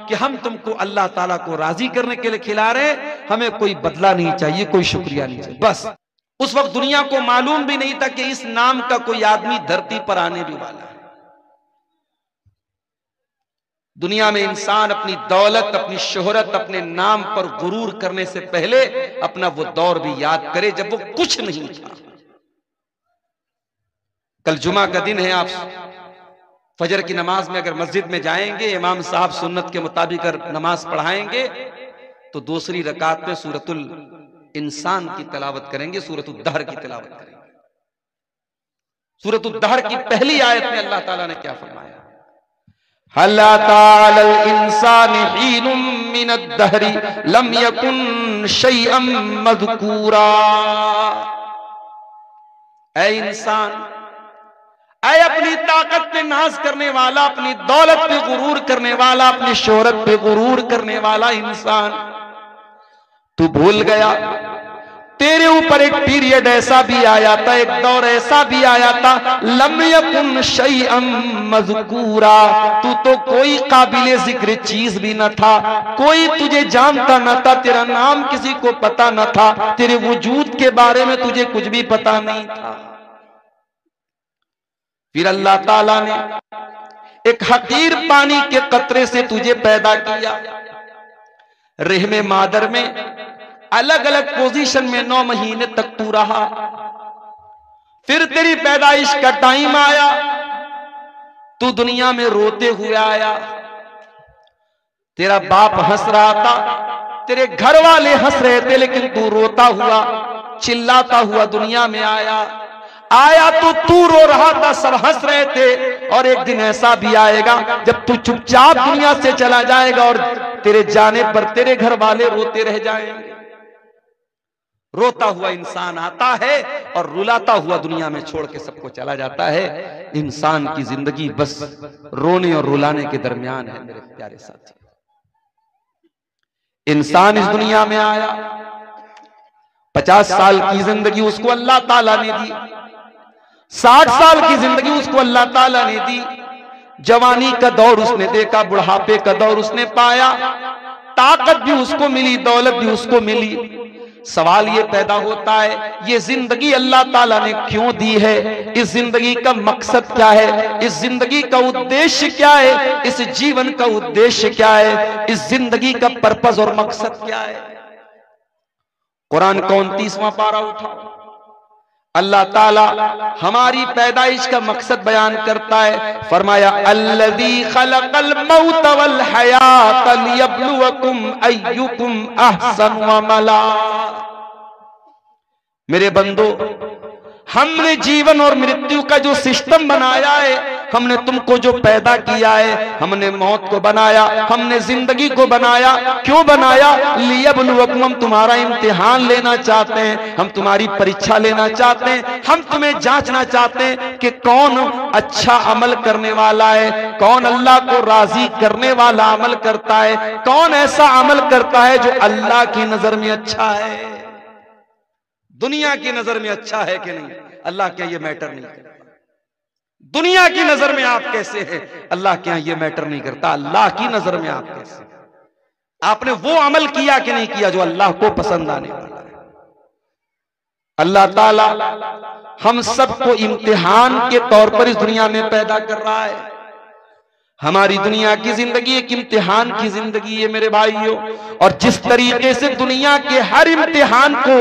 S1: कि हम तुमको अल्लाह ताला को राजी करने के लिए खिला रहे हैं, हमें कोई बदला नहीं चाहिए, कोई शुक्रिया नहीं चाहिए। बस उस वक्त दुनिया को मालूम भी नहीं था कि इस नाम का कोई आदमी धरती पर आने भी वाला है। दुनिया में इंसान अपनी दौलत, अपनी शोहरत, अपने नाम पर गुरूर करने से पहले अपना वो दौर भी याद करे जब वो कुछ नहीं था। कल जुमा का दिन है, आप फजर की नमाज में अगर मस्जिद में जाएंगे, इमाम साहब सुन्नत के मुताबिक अगर नमाज पढ़ाएंगे तो दूसरी रकात में सूरतुल इंसान की तिलावत करेंगे, सूरतुल दहर की तिलावत करेंगे। सूरतुल दहर की पहली आयत में अल्लाह ताला ने क्या फरमाया, हल अता अलल इंसानि हीनुम मिनद दहरी लम यकुन शैअन मज़कूरा। ऐ इंसान, ऐ अपनी ताकत पे नाज करने वाला, अपनी दौलत पे गुरूर करने वाला, अपनी शोहरत पे गुरूर करने वाला इंसान, तू भूल गया तेरे ऊपर एक पीरियड ऐसा भी आया था, एक दौर ऐसा भी आया था, लम यकुन शैअन मज़कूरा, तू तो कोई काबिले जिक्र चीज भी न था, कोई तुझे जानता न था, तेरा नाम किसी को पता न था, तेरे वजूद के बारे में तुझे कुछ भी पता नहीं था। फिर अल्लाह ताला ने एक हकीर पानी के कतरे से तुझे पैदा किया, रहमे मादर में अलग अलग पोजीशन में 9 महीने तक तू रहा। फिर तेरी पैदाइश का टाइम आया, तू दुनिया में रोते हुए आया। तेरा बाप हंस रहा था, तेरे घर वाले हंस रहे थे, लेकिन तू रोता हुआ, चिल्लाता हुआ दुनिया में आया। तो तू रो रहा था, सब हंस रहे थे। और एक दिन ऐसा भी आएगा जब तू चुपचाप दुनिया से चला जाएगा और तेरे जाने पर तेरे घर वाले रोते रह जाएंगे। रोता हुआ इंसान आता है और रुलाता हुआ दुनिया में छोड़ के सबको चला जाता है। इंसान की जिंदगी बस रोने और रुलाने के दरमियान है। मेरे प्यारे साथी, इंसान इस दुनिया में आया, 50 साल की जिंदगी उसको अल्लाह ताला ने दी, 60 साल की जिंदगी उसको अल्लाह ताला ने दी। जवानी का दौर उसने देखा, बुढ़ापे का दौर उसने पाया, ताकत भी उसको मिली, दौलत भी उसको मिली। सवाल ये पैदा होता है, ये जिंदगी अल्लाह ताला ने क्यों दी है? इस जिंदगी का मकसद क्या है? इस जिंदगी का उद्देश्य क्या है? इस जीवन का उद्देश्य क्या है? इस जिंदगी का पर्पस और मकसद क्या है? कुरान का 29वां पारा उठाओ, अल्लाह ताला हमारी पैदाइश का मकसद बयान करता है। फरमाया अल्लज़ी खलक़ल मौत वल हयात लियब्लुवकुम अय्युकुम अहसनु अमला। मेरे बंदो, हमने जीवन और मृत्यु का जो सिस्टम बनाया है, हमने तुमको जो पैदा किया है, हमने मौत को बनाया, हमने जिंदगी को बनाया। क्यों बनाया? लियब्लुवकुम, हम तुम्हारा इम्तिहान लेना चाहते हैं, हम तुम्हारी परीक्षा लेना चाहते हैं, हम तुम्हें जांचना चाहते हैं कि कौन अच्छा अमल करने वाला है, कौन अल्लाह को राजी करने वाला अमल करता है, कौन ऐसा अमल करता है जो अल्लाह की नजर में अच्छा है। दुनिया की नजर में अच्छा है कि नहीं, अल्लाह क्या ये मैटर नहीं करता। दुनिया की नजर में आप कैसे हैं, अल्लाह क्या ये मैटर नहीं करता। अल्लाह की नजर में आप कैसे, आपने वो अमल किया कि नहीं किया जो अल्लाह को पसंद आने वाला है। अल्लाह ताला हम सबको इम्तिहान के तौर पर इस दुनिया में पैदा कर रहा है। हमारी दुनिया की जिंदगी एक इम्तिहान की जिंदगी है मेरे भाइयों, और जिस तरीके से दुनिया के हर इम्तिहान को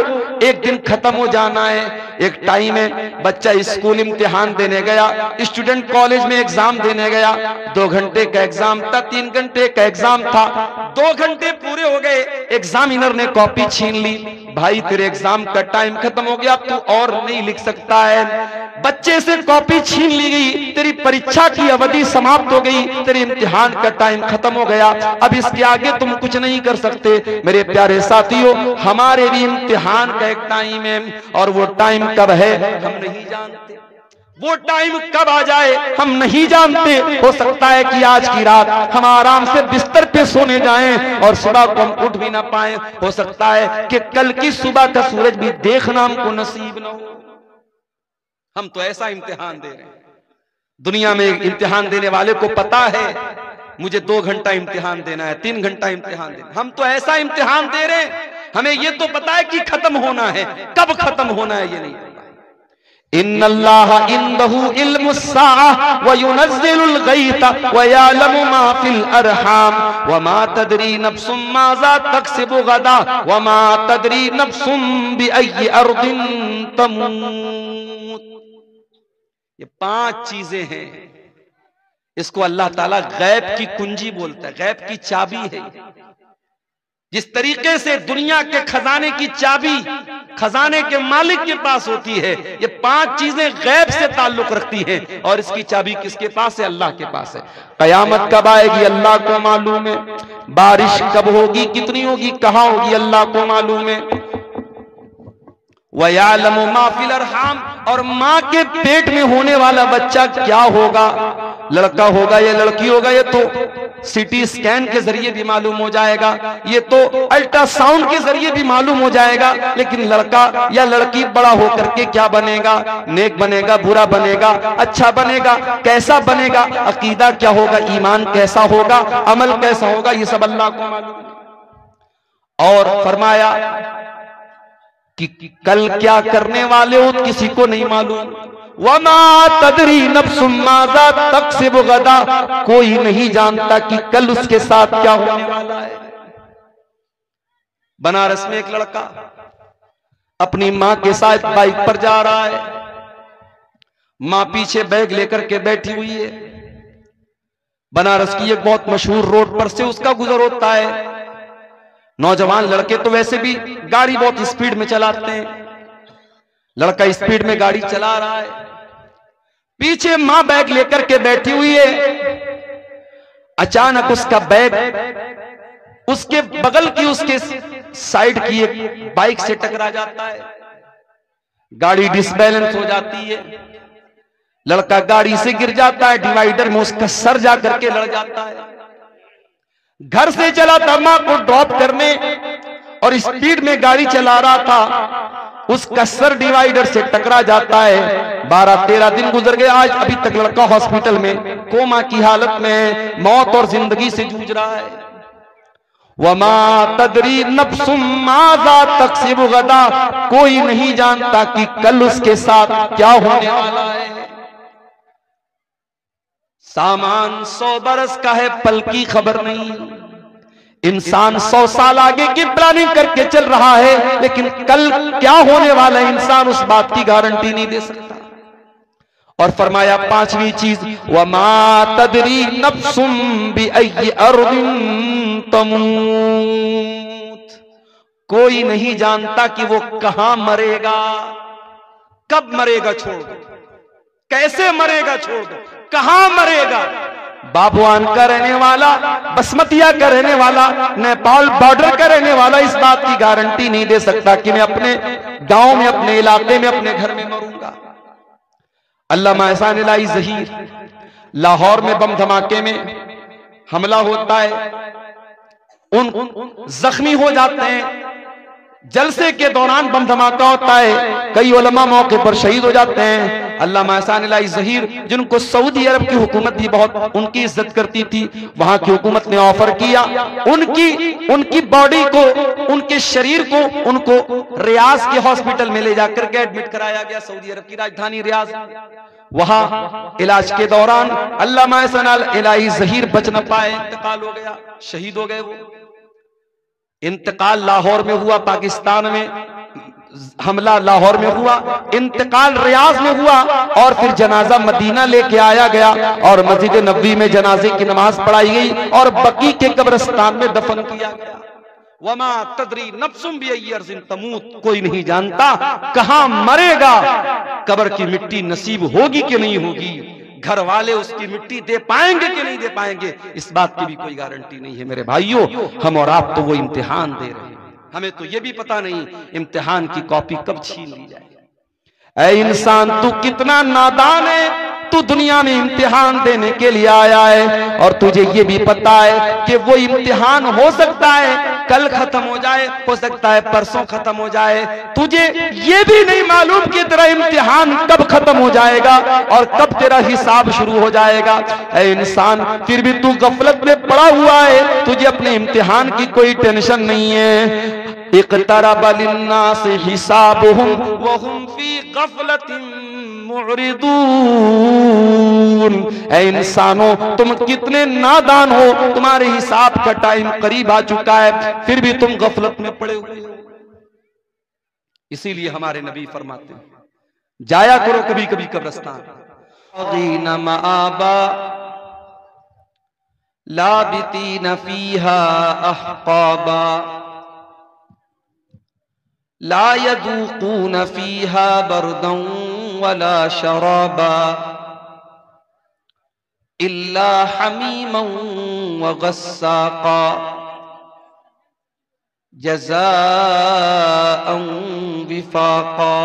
S1: एक दिन खत्म हो जाना है। एक टाइम है, बच्चा स्कूल इम्तिहान देने गया, स्टूडेंट कॉलेज में एग्जाम देने गया, 2 घंटे का एग्जाम था, 3 घंटे का एग्जाम था, 2 घंटे पूरे हो गए, एग्जामिनर ने कॉपी छीन ली, भाई तेरे एग्जाम का टाइम खत्म हो गया, तू और नहीं लिख सकता है। बच्चे से कॉपी छीन ली गई, तेरी परीक्षा की अवधि समाप्त हो गई, तेरे इम्तिहान का टाइम खत्म हो गया, अब इसके आगे तुम कुछ नहीं कर सकते। मेरे प्यारे साथियों, हमारे भी इम्तिहान का एक टाइम है, और वो टाइम कब है हम नहीं जानते, वो टाइम कब आ जाए हम नहीं जानते। हो सकता है कि आज की रात हम आराम से बिस्तर पे सोने जाएं और सुबह को हम उठ भी ना पाए। हो सकता है कि कल की सुबह का सूरज भी देखना हमको नसीब ना हो। हम तो ऐसा इम्तिहान दे रहे हैं। दुनिया में इम्तिहान देने वाले को पता है मुझे 2 घंटा इम्तिहान देना है, 3 घंटा इम्तिहान देना। हम तो ऐसा इम्तिहान दे रहे हैं, हमें ये तो पता है कि खत्म होना है, कब खत्म होना है ये नहीं पता। इन्नल्लाह इंदहु इल्मुस्साअह व युनज़्ज़िलुल गैथ व यअलमु मा फिल अरहाम व मा तदरी नफ्सुम माज़ा तक्सिबु गदा व मा तदरी नफ्सुम बिअय्यि अर्दिन तमूत। ये 5 चीजें हैं, इसको अल्लाह ताला गैब की कुंजी बोलता है, गैब की चाबी है। जिस तरीके से दुनिया के खजाने की चाबी खजाने के मालिक के पास होती है, ये 5 चीजें गैब से ताल्लुक रखती हैं, और इसकी चाबी किसके पास है? अल्लाह के पास है। कयामत कब आएगी अल्लाह को मालूम है, बारिश कब होगी, कितनी होगी, कहां होगी, अल्लाह को मालूम है। वयालमु मा फिल अरहाम, और मां के पेट में होने वाला बच्चा क्या होगा, लड़का होगा या लड़की होगा, ये तो सीटी स्कैन के जरिए भी मालूम हो जाएगा, ये तो अल्ट्रासाउंड के जरिए भी मालूम हो जाएगा। लेकिन लड़का या लड़की बड़ा होकर के क्या बनेगा, नेक बनेगा, बुरा बनेगा, अच्छा बनेगा, कैसा बनेगा, अकीदा क्या होगा, ईमान कैसा होगा, अमल कैसा होगा, ये सब अल्लाह को मालूम। और फरमाया कि कल क्या करने वाले हो किसी को नहीं मालूम। वमा तदरी नफ्सुम माज़ा तक्सिबु गदा, कोई नहीं जानता कि कल उसके साथ क्या होने वाला है। बनारस में एक लड़का अपनी मां के साथ बाइक पर जा रहा है, मां पीछे बैग लेकर के बैठी हुई है। बनारस की एक बहुत मशहूर रोड पर से उसका गुजर होता है। नौजवान लड़के तो वैसे भी गाड़ी बहुत स्पीड में चलाते हैं, लड़का स्पीड में गाड़ी चला रहा है, पीछे मां बैग लेकर के बैठी हुई है। अचानक उसका बैग उसके बगल की, उसके साइड की एक बाइक से टकरा जाता है, गाड़ी डिसबैलेंस हो जाती है, लड़का गाड़ी से गिर जाता है, डिवाइडर में उसका सर जा करके लड़ जाता है। घर से चला था मां को ड्रॉप करने और स्पीड में गाड़ी चला रहा था, उसका सर डिवाइडर से टकरा जाता है। 12-13 दिन गुजर गए, आज अभी तक लड़का हॉस्पिटल में कोमा की हालत में है, मौत और जिंदगी से जूझ रहा है। वमा तदरी नफ्सुम माज़ा तक्सिबु गदा, कोई नहीं जानता कि कल उसके साथ क्या होने वाला है। सामान 100 बरस का है, पल की खबर नहीं। इंसान 100 साल आगे की प्लानिंग करके चल रहा है, लेकिन कल क्या होने वाला है इंसान उस बात की गारंटी नहीं दे सकता। और फरमाया 5वीं चीज, वमा तदरी नफ्सुम बिअय्यि अर्दिन तमूत, कोई नहीं जानता कि वो कहां मरेगा, कब मरेगा छोड़ दो, कैसे मरेगा छोड़ दो, कहां मरेगा। बाबुआन का रहने वाला, बसमतिया का रहने वाला, नेपाल बॉर्डर का रहने वाला इस बात की गारंटी नहीं दे सकता कि मैं अपने गांव में, अपने इलाके में, अपने घर में मरूंगा। अल्लामा एहसान इलाही ज़हीर, लाहौर में बम धमाके में हमला होता है, उन जख्मी हो जाते हैं, जलसे के दौरान बम धमाका होता है, कई उलमा मौके पर शहीद हो जाते हैं। अल्लामा एहसान इलाही ज़हीर, जिनको सऊदी अरब की हुकूमत भी बहुत उनकी इज्जत करती थी, वहां की हुकूमत ने ऑफर किया उनकी बॉडी को, उनके शरीर को उनको रियाज के हॉस्पिटल में ले जाकर के एडमिट कराया गया, सऊदी अरब की राजधानी रियाज। वहां इलाज के दौरान अल्लामा एहसान इलाही ज़हीर बच न पाए, इंतकाल हो गया, शहीद हो गए। वो इंतकाल लाहौर में हुआ, पाकिस्तान में हमला लाहौर में हुआ, इंतकाल रियाज में हुआ और फिर जनाजा मदीना लेके आया गया और मस्जिद नबवी में जनाजे की नमाज पढ़ाई गई और बकी के कब्रिस्तान में दफन किया गया। वमा तदरी नफ्सुम बिअय्यि अर्ज़िन तमूत, कोई नहीं जानता कहां मरेगा, कब्र की मिट्टी नसीब होगी कि नहीं होगी, घर वाले उसकी मिट्टी दे पाएंगे कि नहीं दे पाएंगे, इस बात की भी कोई गारंटी नहीं है। मेरे भाइयों, हम और आप तो वो इम्तिहान दे रहे हैं, हमें तो ये भी पता नहीं इम्तिहान की कॉपी कब छीन ली जाए। ऐ इंसान, तू कितना नादान है, तू दुनिया में इम्तिहान देने के लिए आया है और तुझे ये भी पता है कि वो इम्तिहान हो सकता है कल खत्म हो जाए, हो सकता है परसों खत्म हो जाए, तुझे ये भी नहीं मालूम कि तेरा इम्तिहान कब खत्म हो जाएगा और कब तेरा हिसाब शुरू हो जाएगा। ऐ इंसान, फिर भी तू गफलत में पड़ा हुआ है, तुझे अपने इम्तिहान की कोई टेंशन नहीं है। इक़्तरब लिन्नासि हिसाबुहुम व हुम फी गफलतिन मुअरिदून। ऐ इंसानों, तुम कितने नादान हो, तुम्हारे हिसाब का टाइम करीब आ चुका है, फिर भी तुम गफलत में पड़े हुए हो। इसीलिए हमारे नबी फरमाते हैं, जाया करो कभी कभी कब्रिस्तान, लाबितीन फीहा अहक़ाबा ला यदूक़ून फीहा बरदन वला शराबा इल्ला हमीमन व गस्साक़ा जज़ाअन विफ़ाक़ा।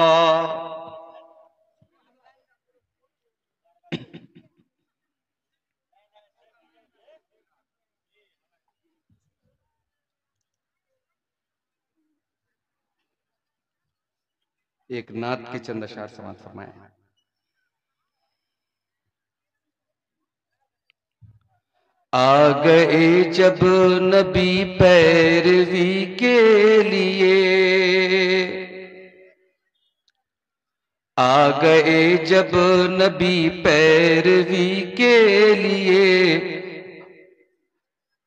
S1: एक नात के चंद अशार समाप्त फरमाए। आ गए जब नबी पैरवी के लिए, आ गए जब नबी पैरवी के लिए,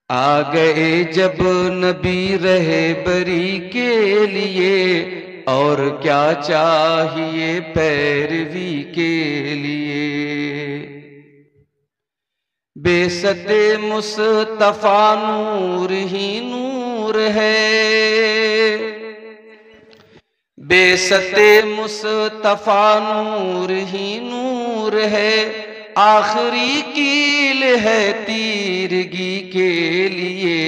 S1: आ गए जब नबी रहबरी के लिए, और क्या चाहिए पैरवी के लिए। बेसते मुस्तफा नूर ही नूर है, बेसते मुस्तफा नूर ही नूर है, आखिरी कील है तीरगी के लिए,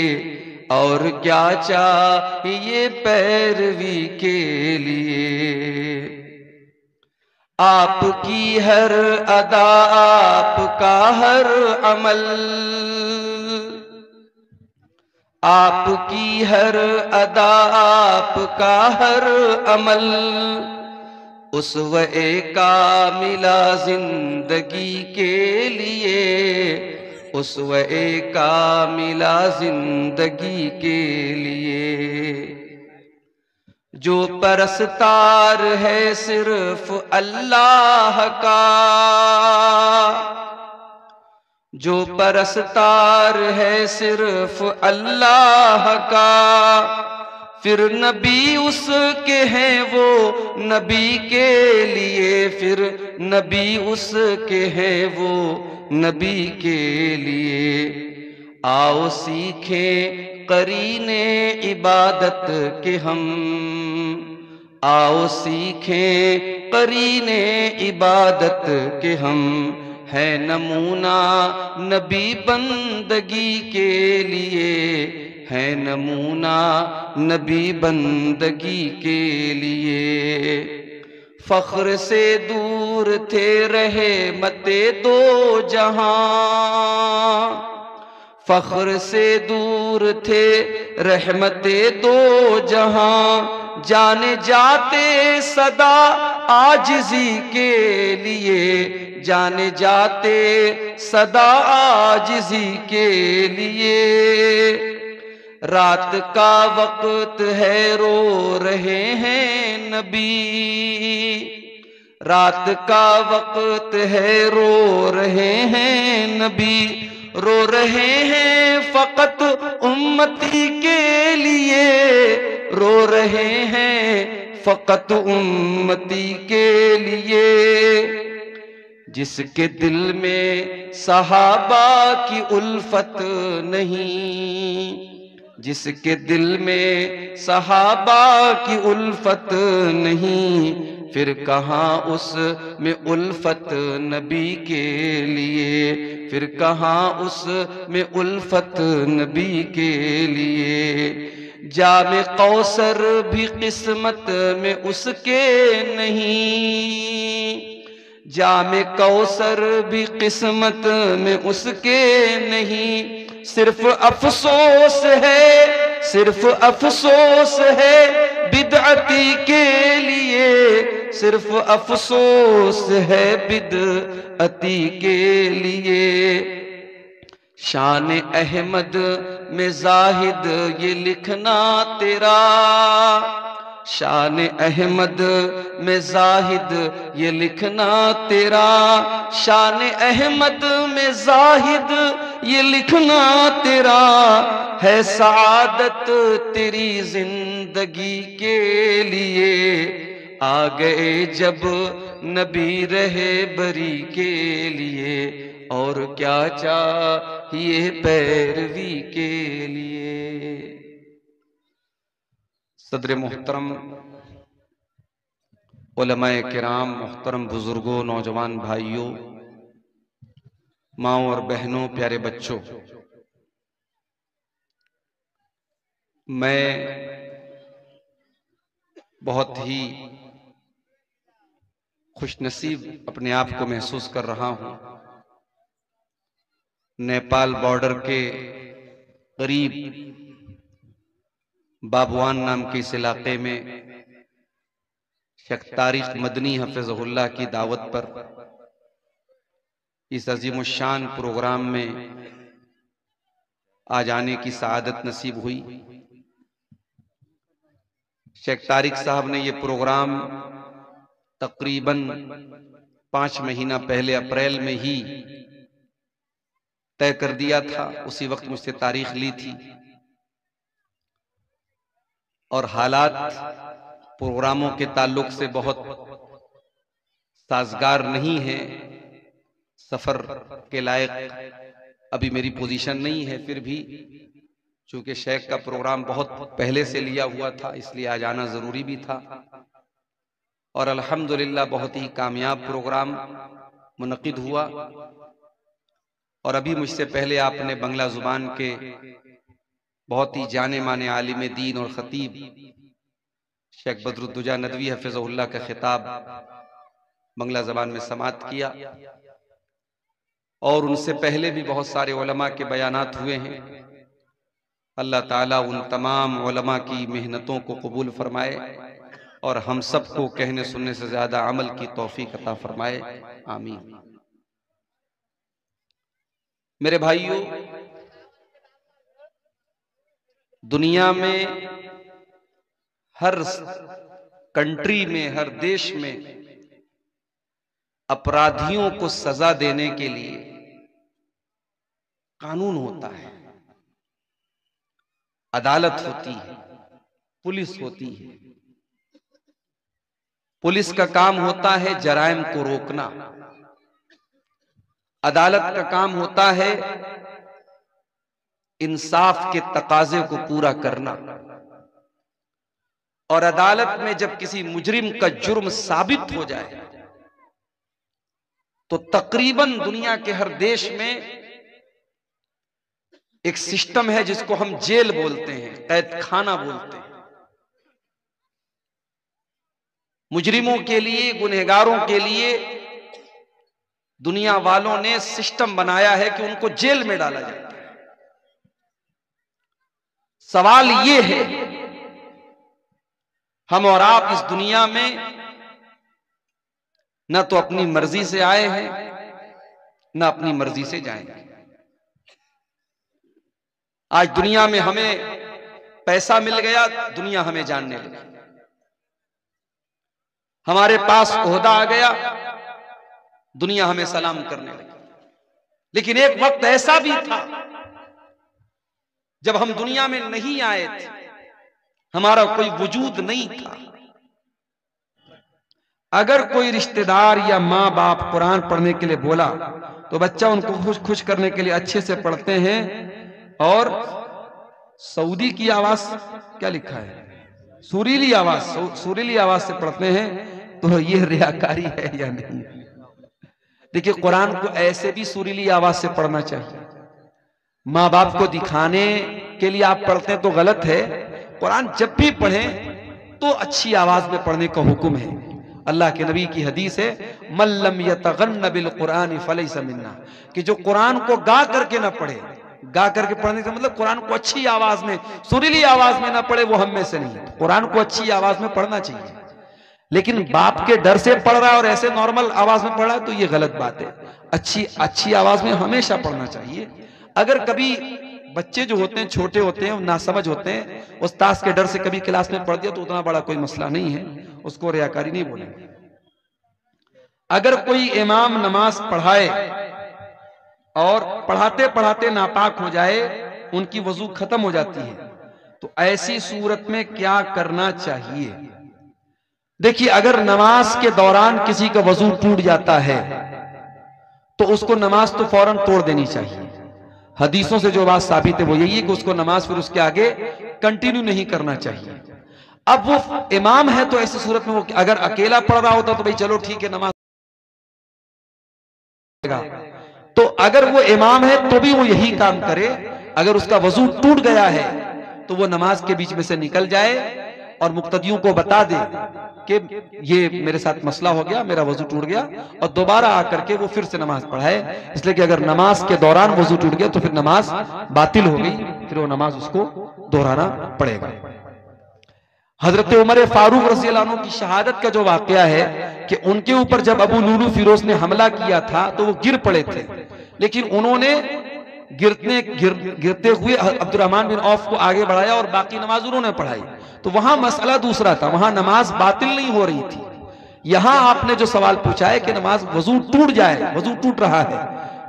S1: और क्या चाहिए पैरवी के लिए। आपकी हर अदा, आपका हर अमल, आपकी हर अदा, आपका हर अमल, उसवे कामिला जिंदगी के लिए, उसवे कामिला जिंदगी के लिए। जो परस्तार है सिर्फ अल्लाह का, जो परस्तार है सिर्फ अल्लाह का, फिर नबी उसके हैं वो नबी के लिए, फिर नबी उसके हैं वो नबी के लिए। आओ सीखें करीने इबादत के हम, आओ सीखें करीने इबादत के हम, है नमूना नबी बंदगी के लिए, है नमूना नबी बंदगी के लिए। फख्र से दूर थे रहे मते दो जहां, फख्र से दूर थे रहमते दो जहां, जाने जाते सदा आजिज़ी के लिए, जाने जाते सदा आजिज़ी के लिए। रात का वक्त है रो रहे हैं नबी, रात का वक्त है रो रहे हैं नबी, रो रहे हैं फकत उम्मती के लिए, रो रहे हैं फकत उम्मती के लिए। जिसके दिल में सहाबा की उल्फत नहीं, जिसके दिल में सहाबा की उल्फत नहीं, फिर कहाँ उस में उल्फत नबी के लिए, फिर कहाँ उस में उल्फत नबी के लिए। जामे कौसर भी किस्मत में उसके नहीं, जामे कौसर भी किस्मत में उसके नहीं। सिर्फ अफसोस है, सिर्फ अफसोस है बिदअती के लिए, सिर्फ अफसोस है बिदअती के लिए। शान अहमद में जाहिद ये लिखना तेरा, शान अहमद में जाहिद ये लिखना तेरा, शान अहमद में जाहिद ये लिखना तेरा, है सआदत तेरी जिंदगी के लिए। आ गए जब नबी रहे बरी के लिए, और क्या चाहिए पैरवी के लिए। सदर मोहतरम, उलमाए किराम, मोहतरम बुजुर्गों, नौजवान भाइयों, माओ और बहनों, प्यारे बच्चों, मैं बहुत ही खुशनसीब अपने आप को महसूस कर रहा हूं। नेपाल बॉर्डर के करीब बाबुआन नाम के इस इलाके में शेख तारिक मदनी हफिज़हुल्लाह की दावत पर इस अजीमुशान प्रोग्राम में आ जाने की सआदत नसीब हुई। शेख तारिक साहब ने ये प्रोग्राम तकरीबन 5 महीना पहले अप्रैल में ही तय कर दिया था। उसी वक्त मुझसे तारीख ली थी और हालात प्रोग्रामों के ताल्लुक से बहुत साजगार नहीं है, सफर के लायक अभी मेरी पोजीशन नहीं है। फिर भी चूंकि शेख का प्रोग्राम बहुत पहले से लिया हुआ था, इसलिए आ जाना जरूरी भी था। और अल्हम्दुलिल्लाह बहुत ही कामयाब प्रोग्राम मुनक्किद हुआ। और अभी मुझसे पहले आपने बंगला जुबान के बहुत ही जाने माने आलिम दीन और खतीब शेख बदरुद्दुजा नदवी हफिज़हुल्लाह का खिताब बंगला ज़बान में समाअत किया। और उनसे पहले भी बहुत सारे उलमा के बयानात हुए हैं। अल्लाह ताला उन तमाम उलमा की मेहनतों को कबूल फरमाए और हम सबको कहने सुनने से ज्यादा अमल की तौफीक अता फरमाए, आमीन। मेरे भाइयों, दुनिया में हर कंट्री में, हर देश में अपराधियों को सजा देने के लिए कानून होता है, अदालत होती है, पुलिस होती है। पुलिस का काम होता है जराइम को रोकना, अदालत का काम होता है इंसाफ के तकाजे को पूरा करना। और अदालत में जब किसी मुजरिम का जुर्म साबित हो जाए तो तकरीबन दुनिया के हर देश में एक सिस्टम है जिसको हम जेल बोलते हैं, कैद खाना बोलते हैं। मुजरिमों के लिए, गुनहगारों के लिए दुनिया वालों ने सिस्टम बनाया है कि उनको जेल में डाला जाता है। सवाल यह है, हम और आप इस दुनिया में न तो अपनी मर्जी से आए हैं न अपनी मर्जी से जाएंगे। आज दुनिया में हमें पैसा मिल गया, दुनिया हमें जानने लगी। हमारे पास ओहदा आ गया, दुनिया हमें सलाम करने लगी। लेकिन एक वक्त ऐसा भी था जब हम दुनिया में नहीं आए थे, हमारा कोई वजूद नहीं था। अगर कोई रिश्तेदार या माँ बाप कुरान पढ़ने के लिए बोला तो बच्चा उनको खुश करने के लिए अच्छे से पढ़ते हैं। और सऊदी की आवाज क्या लिखा है, सुरीली आवाज से पढ़ते हैं। तो ये रियाकारी है या नहीं? देखिए, कुरान को ऐसे भी सुरीली आवाज से पढ़ना चाहिए। माँ बाप को दिखाने के लिए आप पढ़ते हैं तो गलत है। कुरान जब भी पढ़ें तो अच्छी आवाज में पढ़ने का हुक्म है। अल्लाह के नबी की हदीस है, मल्लम यतगन्न बिल कुरान फलैसा मिन्ना, कि जो कुरान को गा करके ना पढ़े, गा करके पढ़ने का मतलब कुरान को अच्छी आवाज में, सुरीली आवाज में ना पढ़े, वो हम में से नहीं है। कुरान को अच्छी आवाज में पढ़ना चाहिए। लेकिन बाप के डर से पढ़ रहा है और ऐसे नॉर्मल आवाज में पढ़ रहा है तो ये गलत बात है। अच्छी आवाज में हमेशा पढ़ना चाहिए। अगर कभी बच्चे जो होते हैं, छोटे होते हैं, नासमझ होते हैं, उस्ताद के डर से कभी क्लास में पढ़ दिया तो उतना बड़ा कोई मसला नहीं है, उसको रियाकारी नहीं बोलेंगे। अगर कोई इमाम नमाज पढ़ाए और पढ़ाते पढ़ाते नापाक हो जाए, उनकी वजू खत्म हो जाती है, तो ऐसी सूरत में क्या करना चाहिए? देखिए, अगर नमाज के दौरान किसी का वजू टूट जाता है तो उसको नमाज तो फौरन तोड़ देनी चाहिए। हदीसों से जो बात साबित है वो यही है कि उसको नमाज फिर उसके आगे कंटिन्यू नहीं करना चाहिए। अब वो इमाम है तो ऐसी सूरत में वो अगर अकेला पढ़ रहा होता तो भाई चलो ठीक है, नमाज। तो अगर वो इमाम है तो भी वो यही काम करे। अगर उसका वजू टूट गया है तो वो नमाज के बीच में से निकल जाए और मुक्तदियों को बता दे कि ये मेरे साथ मसला हो गया, मेरा वजू टूट गया, और दोबारा आकर के वो फिर से नमाज पढ़ाए। इसलिए कि अगर नमाज के दौरान वजू टूट गया तो फिर नमाज बातिल हो गई, फिर वो नमाज उसको दोहराना पड़ेगा। हजरत उमर फारूक रज़ियल्लाहु अन्हु की शहादत का जो वाकया है कि उनके ऊपर जब अबू लुलू फिरोज ने हमला किया था तो वो गिर पड़े थे, लेकिन उन्होंने गिरते हुए अब्दुर्रहमान बिन औफ को आगे बढ़ाया और बाकी नमाज उन्होंने पढ़ाई। तो वहां मसला दूसरा था, वहां नमाज बातिल नहीं हो रही थी। यहां आपने जो सवाल पूछा है कि नमाज वजू टूट जाए, वजू टूट रहा है,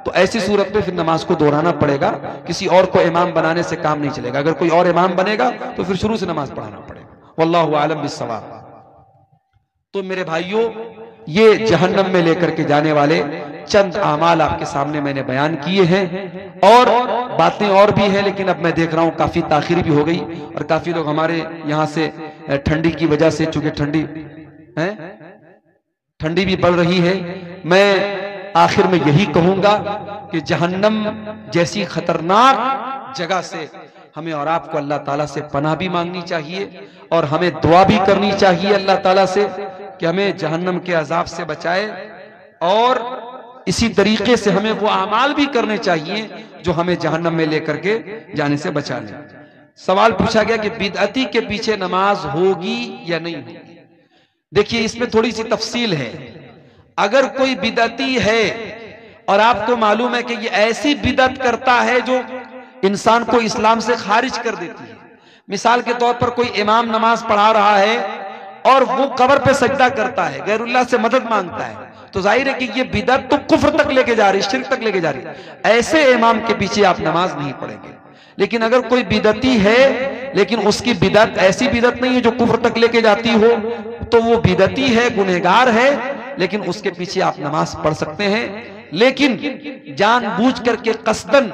S1: तो ऐसी सूरत में फिर नमाज को दोहराना पड़ेगा। किसी और को इमाम बनाने से काम नहीं चलेगा। अगर कोई और इमाम बनेगा तो फिर शुरू से नमाज पढ़ाना पड़ेगा। वल्लाहु आलम बिस्सवाब। तो मेरे भाइयों, ये जहन्नम में लेकर के जाने वाले चंद आमाल आपके सामने मैंने बयान किए हैं, और बातें और भी हैं, लेकिन अब मैं देख रहा हूं काफी ताखिर भी हो गई और काफी लोग हमारे यहां से ठंडी की वजह से, चूंकि ठंडी भी बढ़ रही है, मैं आखिर में यही कहूंगा कि जहन्नम जैसी खतरनाक जगह से हमें और आपको अल्लाह ताला से पनाह भी मांगनी चाहिए और हमें दुआ भी करनी चाहिए अल्लाह ताला से कि हमें जहन्नम के अजाब से बचाए। और इसी तरीके से हमें वो अमाल भी करने चाहिए जो हमें जहन्नम में लेकर के जाने से बचा ले। सवाल पूछा गया कि बिदअती के पीछे नमाज होगी या नहीं होगी। देखिए, इसमें थोड़ी सी तफसील है। अगर कोई बिदअती है और आपको मालूम है कि ये ऐसी बिदअत करता है जो इंसान को इस्लाम से खारिज कर देती है, मिसाल के तौर पर कोई इमाम नमाज पढ़ा रहा है और वो कब्र पे सजदा करता है, गैरुल्लाह से मदद मांगता है, तो जाहिर है कि ये बिदअत तो कुफ्र तक लेके जा रही है, शिर्क तक लेके जा रही है। ऐसे इमाम के पीछे आप नमाज नहीं पढ़ेंगे। लेकिन अगर कोई बिदअती है लेकिन उसकी बिदअत ऐसी बिदअत नहीं है जो कुफ्र तक लेके जाती हो, तो वो बिदअती है, गुनहगार है, लेकिन उसके पीछे आप नमाज पढ़ सकते हैं। लेकिन जानबूझ करके कसदन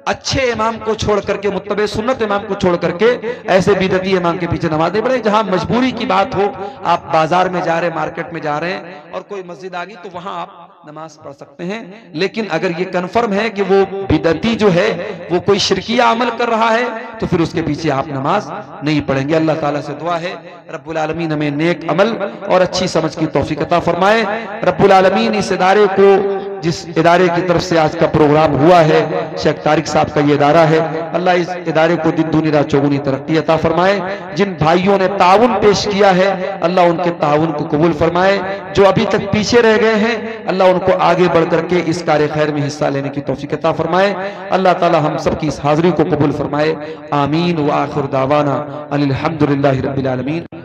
S1: अच्छे इमाम को छोड़ करके, मुत्तबे सुन्नत इमाम को छोड़ करके ऐसे बिदअती इमाम के पीछे नमाज नहीं पढ़े। जहां मजबूरी की बात हो, आप बाजार में जा रहे हैं, मार्केट में जा रहे हैं और कोई मस्जिद आ गई, तो वहां आप नमाज पढ़ सकते हैं। लेकिन अगर ये कन्फर्म है कि वो बिदअती जो है वो कोई शिरकिया अमल कर रहा है, तो फिर उसके पीछे आप नमाज नहीं पढ़ेंगे। अल्लाह ताला से दुआ है रब्बुल आलमीन हमें नेक अमल और अच्छी समझ की तौफीक अता फरमाए। रब्बुल आलमीन इस इदारे को जिस इदारे की तरफ से आज का प्रोग्राम हुआ है, शेख तारिक साहब का ये इदारा है, अल्लाह इस इदारे को दिन दूनी रात चौगुनी तरक्की अता फरमाए। जिन भाइयों ने ताउन पेश किया है, अल्लाह उनके ताउन को कबूल फरमाए। जो अभी तक पीछे रह गए हैं, अल्लाह उनको आगे बढ़ करके इस कार्य खैर में हिस्सा लेने की तौफीक अता फरमाए। अल्लाह ताला हम सब की इस हाजिरी को कबूल फरमाए। आमीन व आखिर दावाना अनिल हम्दुलिल्लाहि रब्बिल आलमीन।